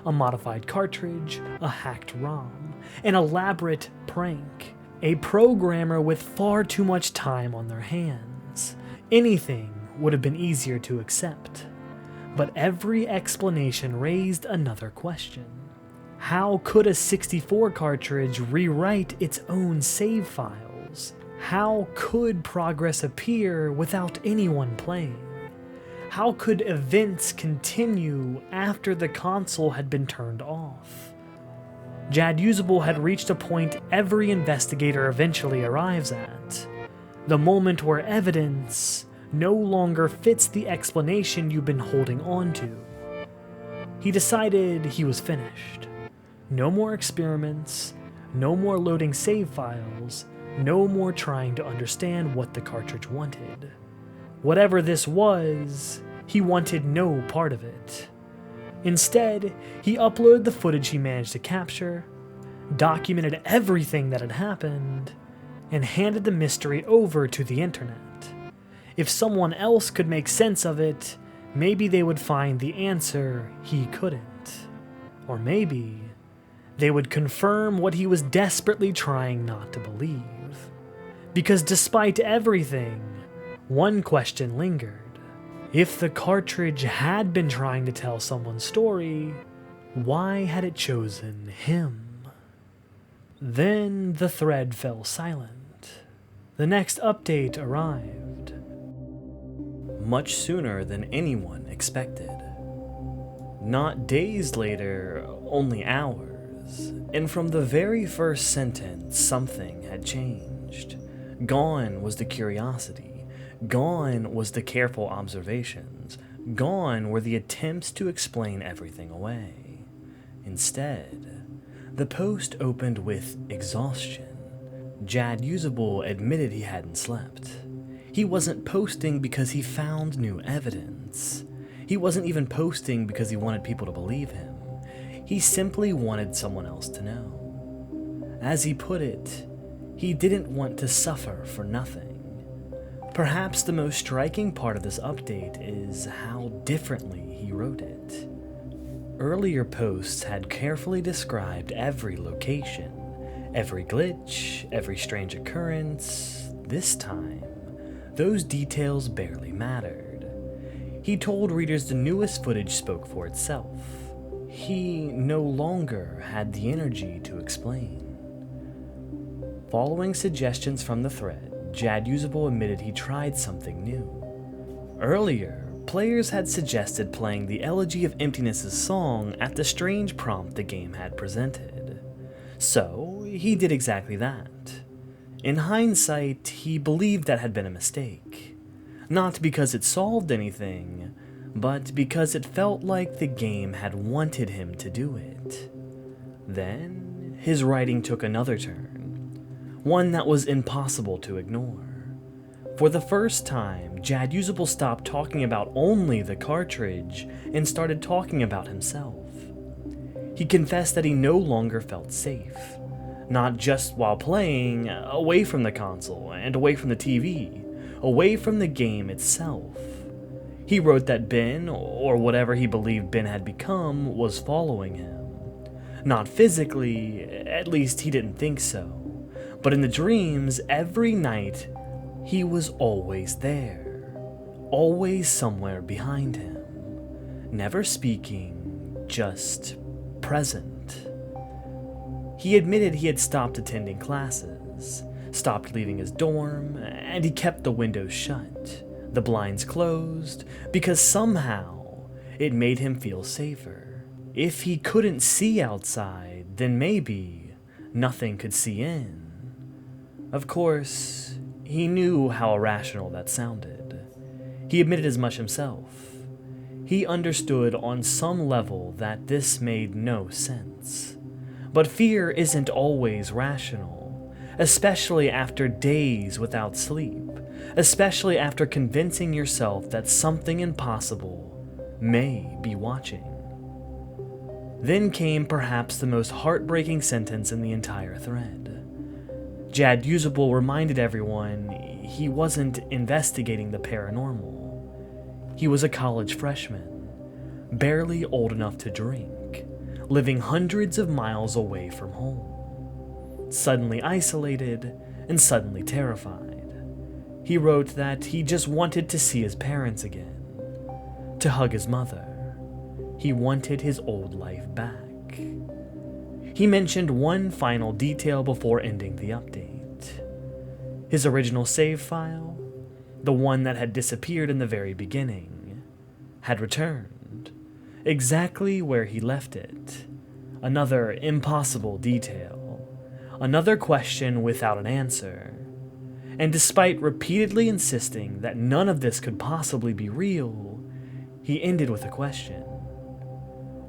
A modified cartridge, a hacked ROM, an elaborate prank, a programmer with far too much time on their hands. Anything would have been easier to accept. But every explanation raised another question. How could a 64 cartridge rewrite its own save files? How could progress appear without anyone playing? How could events continue after the console had been turned off? Jad Usable had reached a point every investigator eventually arrives at. The moment where evidence no longer fits the explanation you've been holding on to. He decided he was finished. No more experiments, no more loading save files, no more trying to understand what the cartridge wanted. Whatever this was, he wanted no part of it. Instead, he uploaded the footage he managed to capture, documented everything that had happened, and handed the mystery over to the internet. If someone else could make sense of it, maybe they would find the answer he couldn't. Or maybe they would confirm what he was desperately trying not to believe. Because despite everything, one question lingered. If the cartridge had been trying to tell someone's story, why had it chosen him? Then the thread fell silent. The next update arrived. Much sooner than anyone expected. Not days later, only hours. And from the very first sentence, something had changed. Gone was the curiosity. Gone was the careful observations. Gone were the attempts to explain everything away. Instead, the post opened with exhaustion. Jad Usable admitted he hadn't slept. He wasn't posting because he found new evidence. He wasn't even posting because he wanted people to believe him. He simply wanted someone else to know. As he put it, he didn't want to suffer for nothing. Perhaps the most striking part of this update is how differently he wrote it. Earlier posts had carefully described every location, every glitch, every strange occurrence. This time, those details barely mattered. He told readers the newest footage spoke for itself. He no longer had the energy to explain. Following suggestions from the thread, Jad Usable admitted he tried something new. Earlier, players had suggested playing the Elegy of Emptiness's song at the strange prompt the game had presented. So, he did exactly that. In hindsight, he believed that had been a mistake. Not because it solved anything, but because it felt like the game had wanted him to do it. Then, his writing took another turn, one that was impossible to ignore. For the first time, Jad Usable stopped talking about only the cartridge and started talking about himself. He confessed that he no longer felt safe, not just while playing, away from the console and away from the TV, away from the game itself. He wrote that Ben, or whatever he believed Ben had become, was following him. Not physically, at least he didn't think so, but in the dreams, every night, he was always there, always somewhere behind him, never speaking, just present. He admitted he had stopped attending classes, stopped leaving his dorm, and he kept the windows shut, the blinds closed, because somehow it made him feel safer. If he couldn't see outside, then maybe nothing could see in. Of course, he knew how irrational that sounded. He admitted as much himself. He understood on some level that this made no sense. But fear isn't always rational, especially after days without sleep, especially after convincing yourself that something impossible may be watching. Then came perhaps the most heartbreaking sentence in the entire thread. Jad Usable reminded everyone he wasn't investigating the paranormal. He was a college freshman, barely old enough to drink, living hundreds of miles away from home. Suddenly isolated and suddenly terrified. He wrote that he just wanted to see his parents again, to hug his mother. He wanted his old life back. He mentioned one final detail before ending the update. His original save file, the one that had disappeared in the very beginning, had returned, exactly where he left it. Another impossible detail, another question without an answer. And despite repeatedly insisting that none of this could possibly be real, he ended with a question.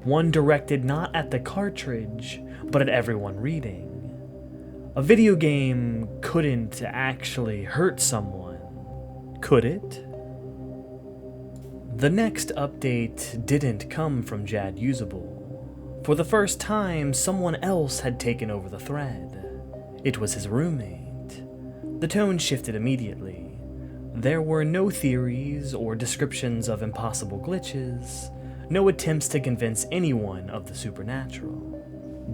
One directed not at the cartridge, but at everyone reading. A video game couldn't actually hurt someone, could it? The next update didn't come from Jad Usable. For the first time, someone else had taken over the thread. It was his roommate. The tone shifted immediately. There were no theories or descriptions of impossible glitches, no attempts to convince anyone of the supernatural.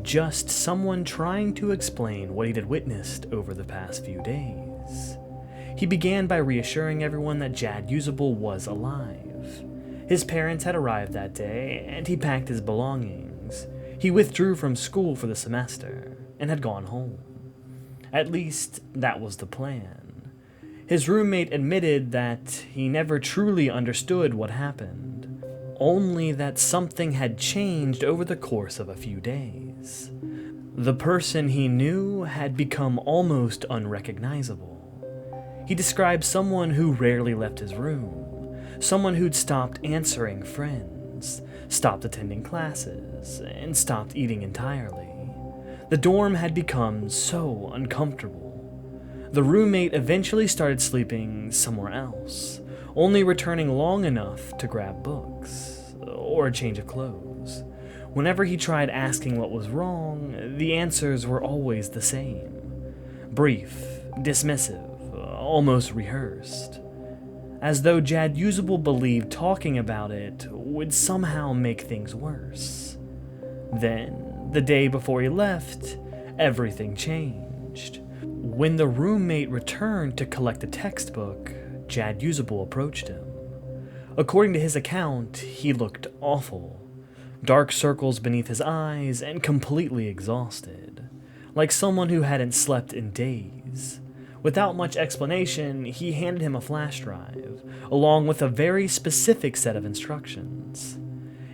Just someone trying to explain what he had witnessed over the past few days. He began by reassuring everyone that Jad Usable was alive. His parents had arrived that day, and he packed his belongings. He withdrew from school for the semester, and had gone home. At least, that was the plan. His roommate admitted that he never truly understood what happened, only that something had changed over the course of a few days. The person he knew had become almost unrecognizable. He described someone who rarely left his room, someone who'd stopped answering friends, stopped attending classes, and stopped eating entirely. The dorm had become so uncomfortable. The roommate eventually started sleeping somewhere else, only returning long enough to grab books, or a change of clothes. Whenever he tried asking what was wrong, the answers were always the same. Brief, dismissive, almost rehearsed. As though Jad Usable believed talking about it would somehow make things worse. Then, the day before he left, everything changed. When the roommate returned to collect a textbook, Jad Usable approached him. According to his account, he looked awful. Dark circles beneath his eyes and completely exhausted, like someone who hadn't slept in days. Without much explanation, he handed him a flash drive, along with a very specific set of instructions.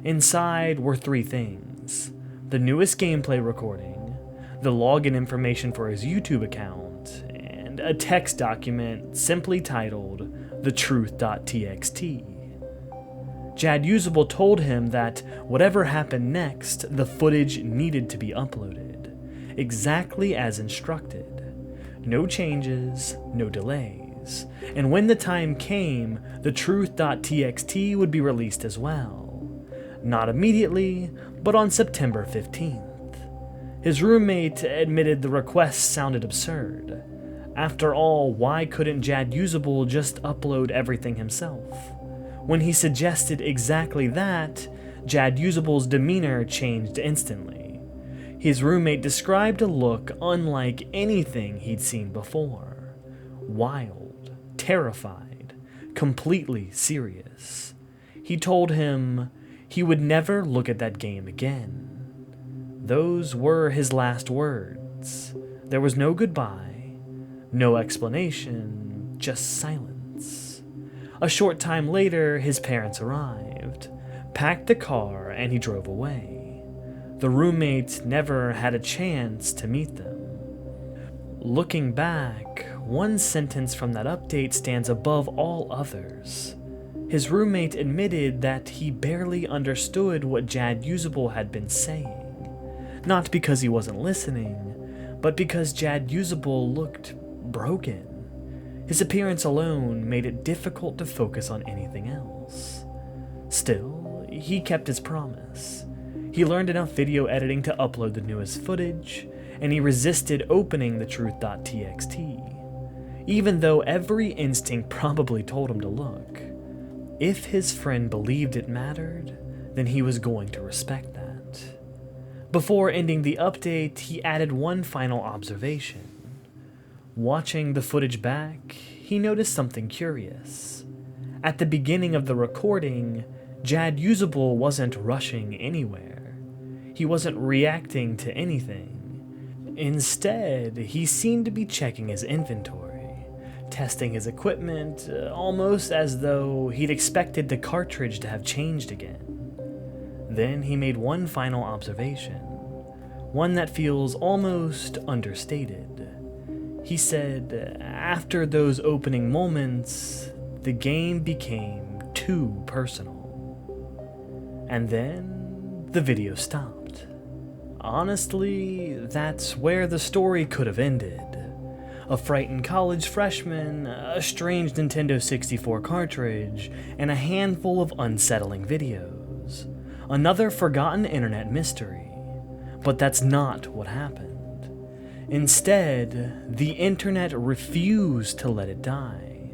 Inside were 3 things: the newest gameplay recording, the login information for his YouTube account, and a text document simply titled thetruth.txt. Jad Usable told him that whatever happened next, the footage needed to be uploaded, exactly as instructed. No changes, no delays, and when the time came, the truth.txt would be released as well. Not immediately, but on September 15th. His roommate admitted the request sounded absurd. After all, why couldn't Jad Usable just upload everything himself? When he suggested exactly that, Jad Usable's demeanor changed instantly. His roommate described a look unlike anything he'd seen before. Wild, terrified, completely serious. He told him he would never look at that game again. Those were his last words. There was no goodbye, no explanation, just silence. A short time later, his parents arrived, packed the car, and he drove away. The roommate never had a chance to meet them. Looking back, one sentence from that update stands above all others. His roommate admitted that he barely understood what Jad Usable had been saying. Not because he wasn't listening, but because Jad Usable looked broken. His appearance alone made it difficult to focus on anything else. Still, he kept his promise. He learned enough video editing to upload the newest footage, and he resisted opening the truth.txt, even though every instinct probably told him to look. If his friend believed it mattered, then he was going to respect that. Before ending the update, he added one final observation. Watching the footage back, he noticed something curious. At the beginning of the recording, Jad Usable wasn't rushing anywhere. He wasn't reacting to anything. Instead, he seemed to be checking his inventory, testing his equipment, almost as though he'd expected the cartridge to have changed again. Then he made one final observation, one that feels almost understated. He said, after those opening moments, the game became too personal. And then the video stopped. Honestly, that's where the story could have ended. A frightened college freshman, a strange Nintendo 64 cartridge, and a handful of unsettling videos. Another forgotten internet mystery. But that's not what happened. Instead, the internet refused to let it die.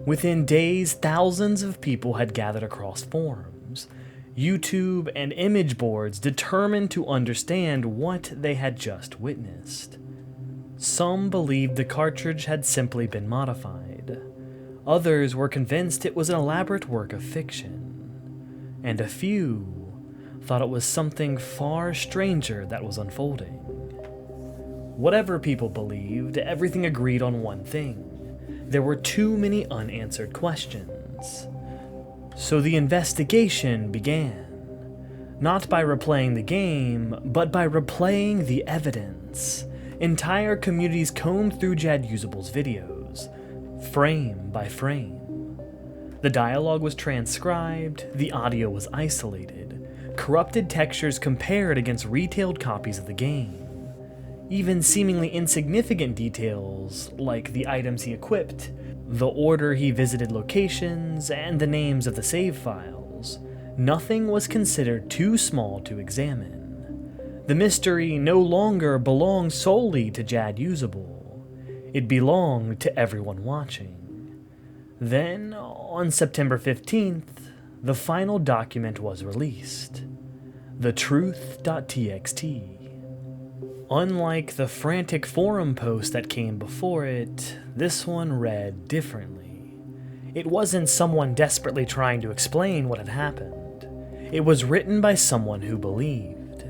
Within days, thousands of people had gathered across forums, YouTube, and image boards determined to understand what they had just witnessed. Some believed the cartridge had simply been modified. Others were convinced it was an elaborate work of fiction. And a few thought it was something far stranger that was unfolding. Whatever people believed, everything agreed on one thing. There were too many unanswered questions. So the investigation began. Not by replaying the game, but by replaying the evidence. Entire communities combed through Jad Usable's videos, frame by frame. The dialogue was transcribed, the audio was isolated, corrupted textures compared against retailed copies of the game. Even seemingly insignificant details, like the items he equipped, the order he visited locations, and the names of the save files, nothing was considered too small to examine. The mystery no longer belonged solely to Jad Usable. It belonged to everyone watching. Then, on September 15th, the final document was released. The truth.txt. Unlike the frantic forum post that came before it, this one read differently. It wasn't someone desperately trying to explain what had happened. It was written by someone who believed.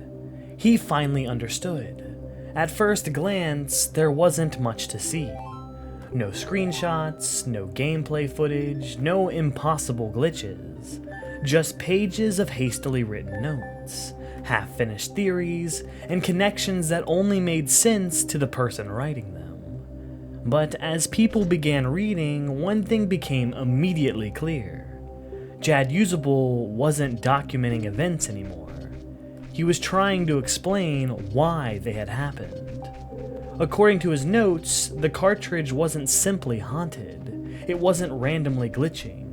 He finally understood. At first glance, there wasn't much to see. No screenshots, no gameplay footage, no impossible glitches. Just pages of hastily written notes, half-finished theories, and connections that only made sense to the person writing them. But as people began reading, one thing became immediately clear. Jad Usable wasn't documenting events anymore. He was trying to explain why they had happened. According to his notes, the cartridge wasn't simply haunted. It wasn't randomly glitching.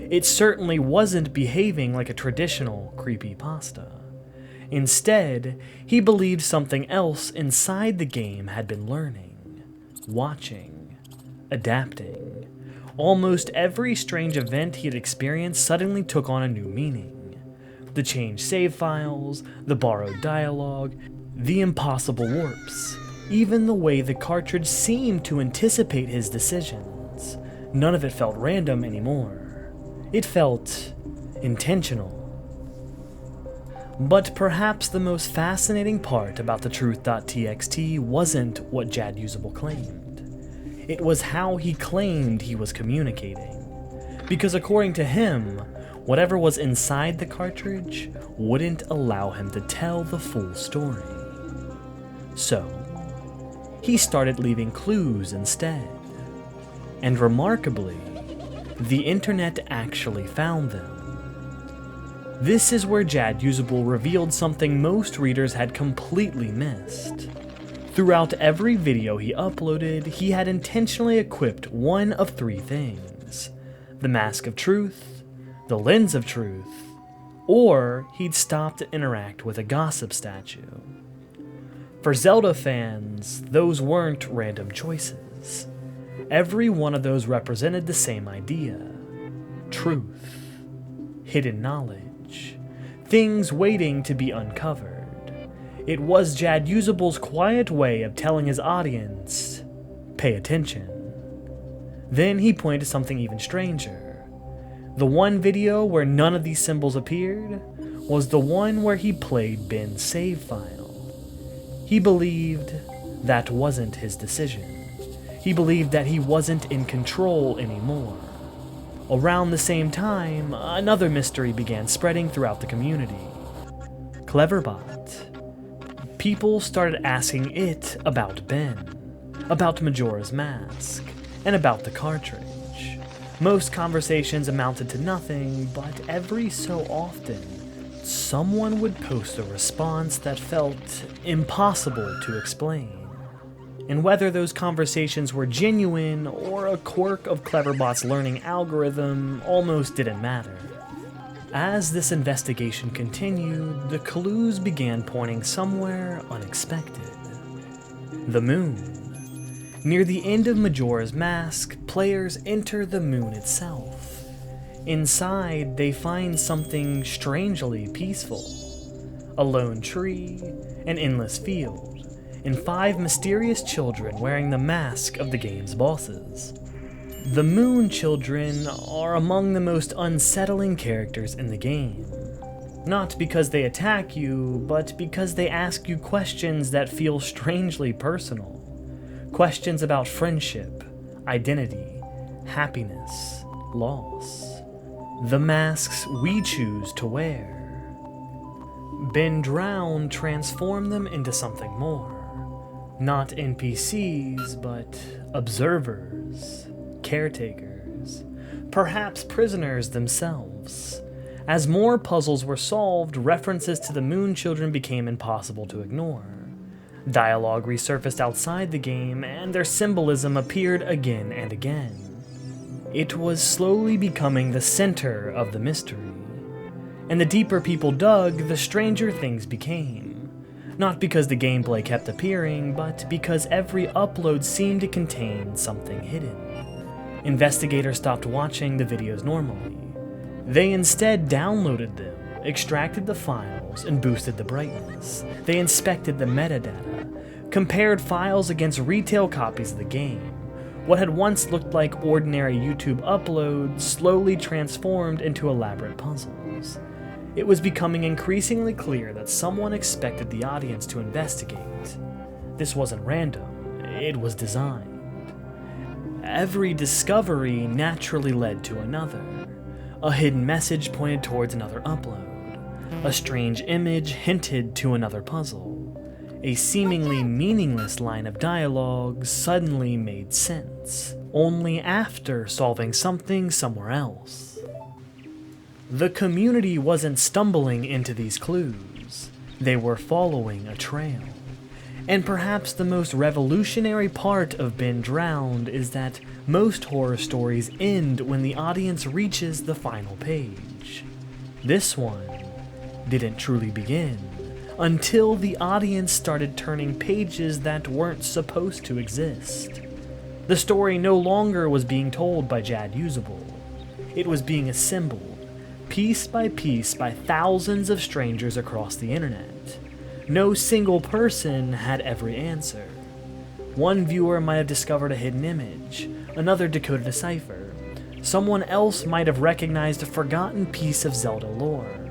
It certainly wasn't behaving like a traditional creepypasta. Instead, he believed something else inside the game had been learning, watching, adapting. Almost every strange event he had experienced suddenly took on a new meaning. The changed save files, the borrowed dialogue, the impossible warps, even the way the cartridge seemed to anticipate his decisions. None of it felt random anymore. It felt intentional. But perhaps the most fascinating part about the truth.txt wasn't what Jad Usable claimed. It was how he claimed he was communicating. Because according to him, whatever was inside the cartridge wouldn't allow him to tell the full story. So, he started leaving clues instead. And remarkably, the internet actually found them. This is where Jad Usable revealed something most readers had completely missed. Throughout every video he uploaded, he had intentionally equipped one of three things: the mask of truth, the lens of truth, or he'd stopped to interact with a gossip statue. For Zelda fans, those weren't random choices. Every one of those represented the same idea: truth, hidden knowledge, things waiting to be uncovered. It was Jad Usable's quiet way of telling his audience, pay attention. Then he pointed to something even stranger. The one video where none of these symbols appeared was the one where he played Ben's save file. He believed that wasn't his decision. He believed that he wasn't in control anymore. Around the same time, another mystery began spreading throughout the community. Cleverbot. People started asking it about Ben, about Majora's Mask, and about the cartridge. Most conversations amounted to nothing, but every so often, someone would post a response that felt impossible to explain. And whether those conversations were genuine or a quirk of Cleverbot's learning algorithm almost didn't matter. As this investigation continued, the clues began pointing somewhere unexpected. The moon. Near the end of Majora's Mask, players enter the moon itself. Inside, they find something strangely peaceful. A lone tree, an endless field, and 5 mysterious children wearing the mask of the game's bosses. The Moon Children are among the most unsettling characters in the game. Not because they attack you, but because they ask you questions that feel strangely personal. Questions about friendship, identity, happiness, loss. The masks we choose to wear. Ben Drown transformed them into something more. Not NPCs, but observers, caretakers, perhaps prisoners themselves. As more puzzles were solved, references to the Moon Children became impossible to ignore. Dialogue resurfaced outside the game, and their symbolism appeared again and again. It was slowly becoming the center of the mystery. And the deeper people dug, the stranger things became. Not because the gameplay kept appearing, but because every upload seemed to contain something hidden. Investigators stopped watching the videos normally. They instead downloaded them, extracted the files, and boosted the brightness. They inspected the metadata, compared files against retail copies of the game. What had once looked like ordinary YouTube uploads slowly transformed into elaborate puzzles. It was becoming increasingly clear that someone expected the audience to investigate. This wasn't random, it was designed. Every discovery naturally led to another. A hidden message pointed towards another upload. A strange image hinted to another puzzle. A seemingly meaningless line of dialogue suddenly made sense, only after solving something somewhere else. The community wasn't stumbling into these clues, they were following a trail. And perhaps the most revolutionary part of Been Drowned is that most horror stories end when the audience reaches the final page. This one didn't truly begin until the audience started turning pages that weren't supposed to exist. The story no longer was being told by Jad Usable. It was being assembled, piece by thousands of strangers across the internet. No single person had every answer. One viewer might have discovered a hidden image, another decoded a cipher. Someone else might have recognized a forgotten piece of Zelda lore.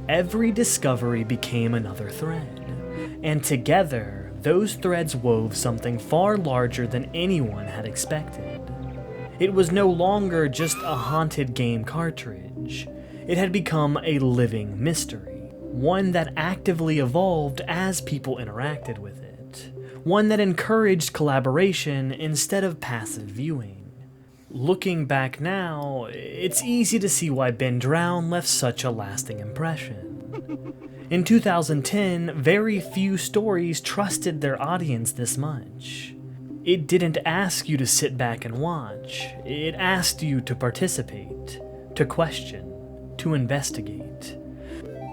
Every discovery became another thread, and together, those threads wove something far larger than anyone had expected. It was no longer just a haunted game cartridge. It had become a living mystery. One that actively evolved as people interacted with it. One that encouraged collaboration instead of passive viewing. Looking back now, it's easy to see why Been Drowned left such a lasting impression. In 2010, very few stories trusted their audience this much. It didn't ask you to sit back and watch, it asked you to participate, to question, to investigate.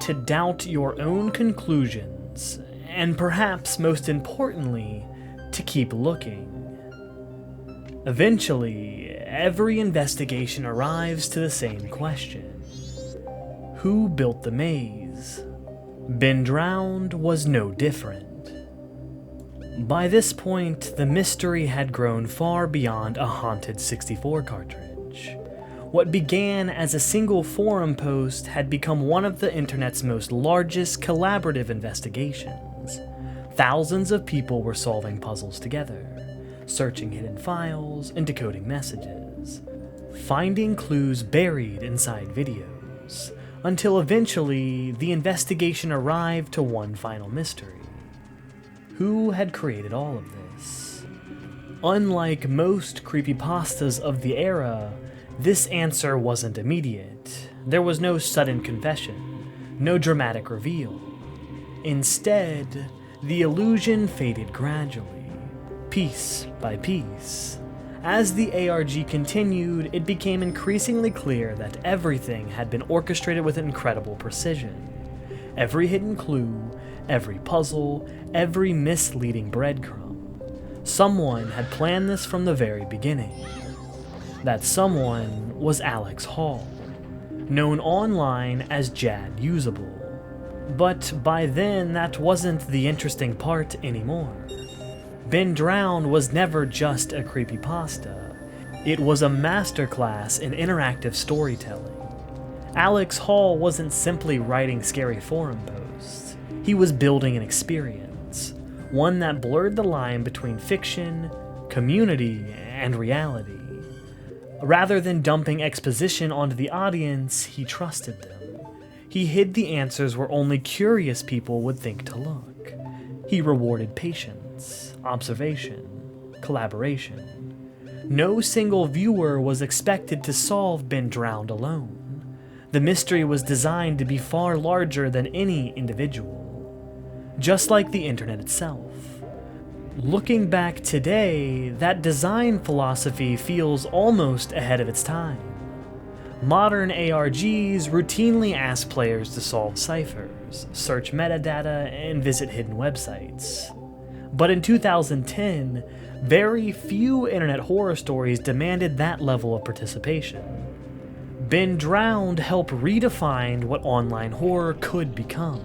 To doubt your own conclusions, and perhaps most importantly, to keep looking. Eventually, every investigation arrives to the same question. Who built the maze? Been Drowned was no different. By this point, the mystery had grown far beyond a haunted 64 cartridge. What began as a single forum post had become one of the internet's most largest collaborative investigations. Thousands of people were solving puzzles together, searching hidden files and decoding messages, finding clues buried inside videos, until eventually the investigation arrived to one final mystery. Who had created all of this? Unlike most creepypastas of the era, this answer wasn't immediate. There was no sudden confession, no dramatic reveal. Instead, the illusion faded gradually, piece by piece. As the ARG continued, it became increasingly clear that everything had been orchestrated with incredible precision. Every hidden clue, every puzzle, every misleading breadcrumb. Someone had planned this from the very beginning. That someone was Alex Hall, known online as Jad Usable. But by then, that wasn't the interesting part anymore. Been Drowned was never just a creepypasta. It was a masterclass in interactive storytelling. Alex Hall wasn't simply writing scary forum posts. He was building an experience, one that blurred the line between fiction, community, and reality. Rather than dumping exposition onto the audience, he trusted them. He hid the answers where only curious people would think to look. He rewarded patience, observation, collaboration. No single viewer was expected to solve Been Drowned alone. The mystery was designed to be far larger than any individual. Just like the internet itself. Looking back today, that design philosophy feels almost ahead of its time. Modern ARGs routinely ask players to solve ciphers, search metadata, and visit hidden websites. But in 2010, very few internet horror stories demanded that level of participation. Been Drowned helped redefine what online horror could become.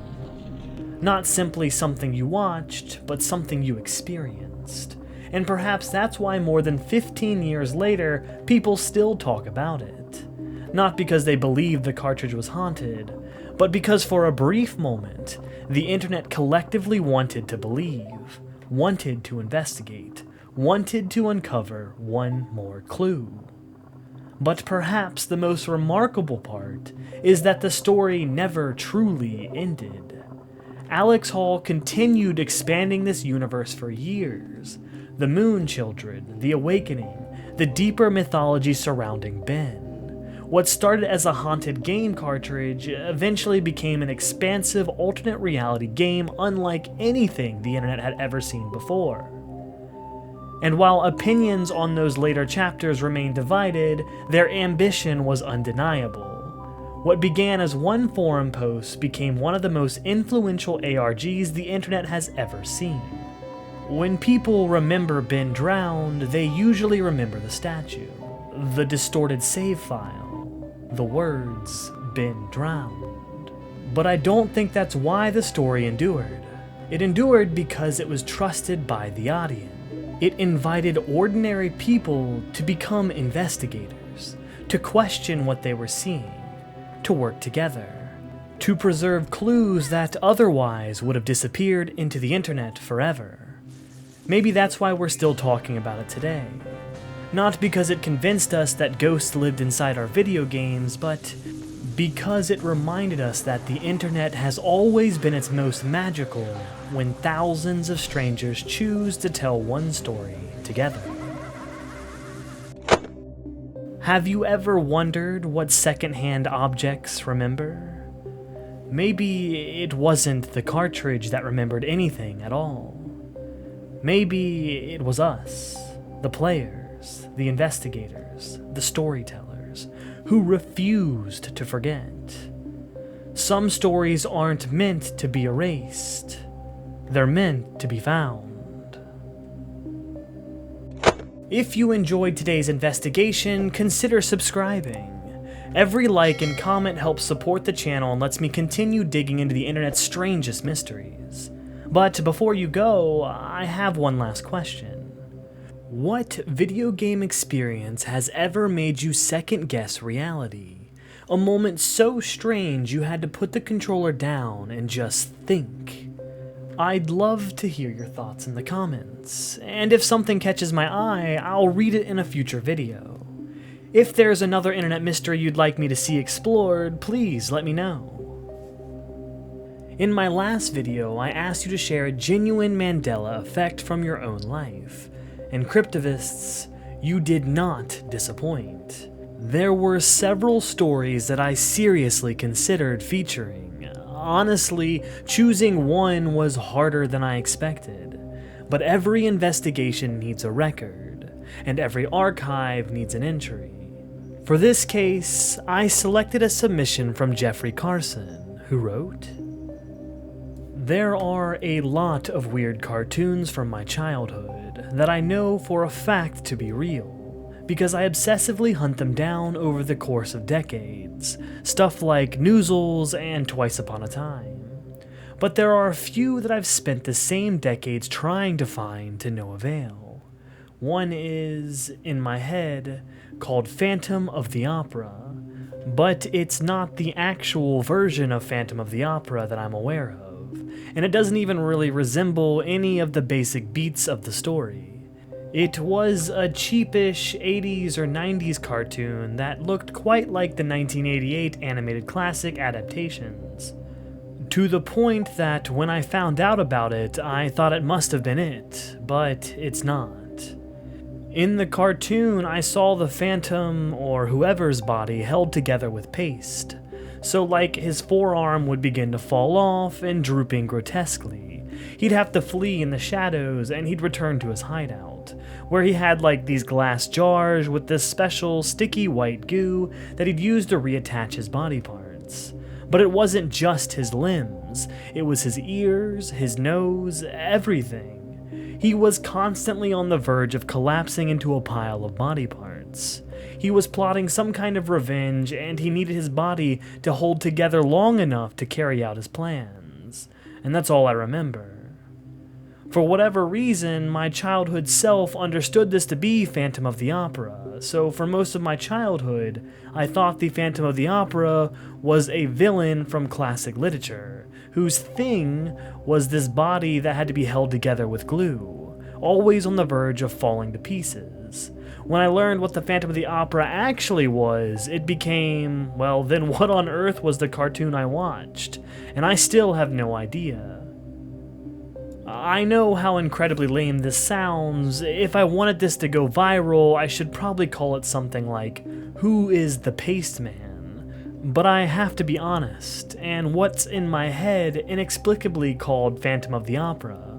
Not simply something you watched, but something you experienced. And perhaps that's why more than 15 years later, people still talk about it. Not because they believed the cartridge was haunted, but because for a brief moment, the internet collectively wanted to believe, wanted to investigate, wanted to uncover one more clue. But perhaps the most remarkable part is that the story never truly ended. Alex Hall continued expanding this universe for years. The Moon Children, the Awakening, the deeper mythology surrounding Ben. What started as a haunted game cartridge eventually became an expansive alternate reality game unlike anything the internet had ever seen before. And while opinions on those later chapters remained divided, their ambition was undeniable. What began as one forum post became one of the most influential ARGs the internet has ever seen. When people remember Ben drowned, they usually remember the statue, the distorted save file, the words, Ben drowned. But I don't think that's why the story endured. It endured because it was trusted by the audience. It invited ordinary people to become investigators, to question what they were seeing, to work together, to preserve clues that otherwise would have disappeared into the internet forever. Maybe that's why we're still talking about it today. Not because it convinced us that ghosts lived inside our video games, but because it reminded us that the internet has always been its most magical when thousands of strangers choose to tell one story together. Have you ever wondered what secondhand objects remember? Maybe it wasn't the cartridge that remembered anything at all. Maybe it was us, the players, the investigators, the storytellers, who refused to forget. Some stories aren't meant to be erased. They're meant to be found. If you enjoyed today's investigation, consider subscribing. Every like and comment helps support the channel and lets me continue digging into the internet's strangest mysteries. But before you go, I have one last question. What video game experience has ever made you second-guess reality? A moment so strange you had to put the controller down and just think. I'd love to hear your thoughts in the comments, and if something catches my eye, I'll read it in a future video. If there's another internet mystery you'd like me to see explored, please let me know. In my last video, I asked you to share a genuine Mandela effect from your own life, and Cryptivists, you did not disappoint. There were several stories that I seriously considered featuring. Honestly, choosing one was harder than I expected, but every investigation needs a record, and every archive needs an entry. For this case, I selected a submission from Jeffrey Carson, who wrote, "There are a lot of weird cartoons from my childhood that I know for a fact to be real, because I obsessively hunt them down over the course of decades, stuff like Noozles and Twice Upon a Time. But there are a few that I've spent the same decades trying to find to no avail. One is, in my head, called Phantom of the Opera, but it's not the actual version of Phantom of the Opera that I'm aware of, and it doesn't even really resemble any of the basic beats of the story. It was a cheapish 80s or 90s cartoon that looked quite like the 1988 animated classic adaptations. To the point that when I found out about it, I thought it must have been it, but it's not. In the cartoon, I saw the Phantom or whoever's body held together with paste, so like his forearm would begin to fall off and drooping grotesquely. He'd have to flee in the shadows and he'd return to his hideout, where he had like these glass jars with this special sticky white goo that he'd use to reattach his body parts. But it wasn't just his limbs, it was his ears, his nose, everything. He was constantly on the verge of collapsing into a pile of body parts. He was plotting some kind of revenge, and he needed his body to hold together long enough to carry out his plans. And that's all I remember. For whatever reason, my childhood self understood this to be Phantom of the Opera, so for most of my childhood, I thought the Phantom of the Opera was a villain from classic literature, whose thing was this body that had to be held together with glue, always on the verge of falling to pieces. When I learned what the Phantom of the Opera actually was, it became, well, then what on earth was the cartoon I watched? And I still have no idea. I know how incredibly lame this sounds. If I wanted this to go viral, I should probably call it something like, "Who is the Paste Man?" But I have to be honest, and what's in my head inexplicably called Phantom of the Opera.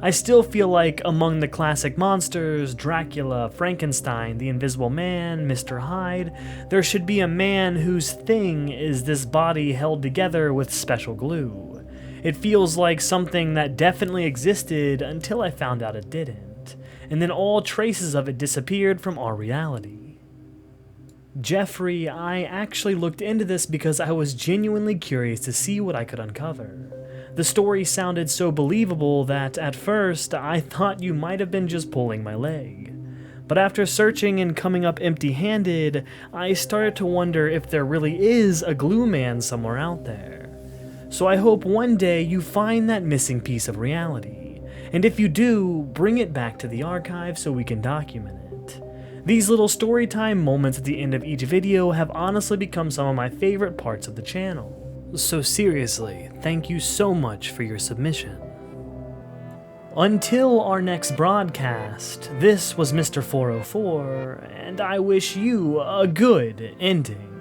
I still feel like among the classic monsters, Dracula, Frankenstein, the Invisible Man, Mr. Hyde, there should be a man whose thing is this body held together with special glue. It feels like something that definitely existed until I found out it didn't, and then all traces of it disappeared from our reality. Jeffrey, I actually looked into this because I was genuinely curious to see what I could uncover. The story sounded so believable that, at first, I thought you might have been just pulling my leg. But after searching and coming up empty-handed, I started to wonder if there really is a glue man somewhere out there. So I hope one day you find that missing piece of reality, and if you do, bring it back to the archive so we can document it. These little storytime moments at the end of each video have honestly become some of my favorite parts of the channel. So seriously, thank you so much for your submission. Until our next broadcast, this was Mr. 404, and I wish you a good ending.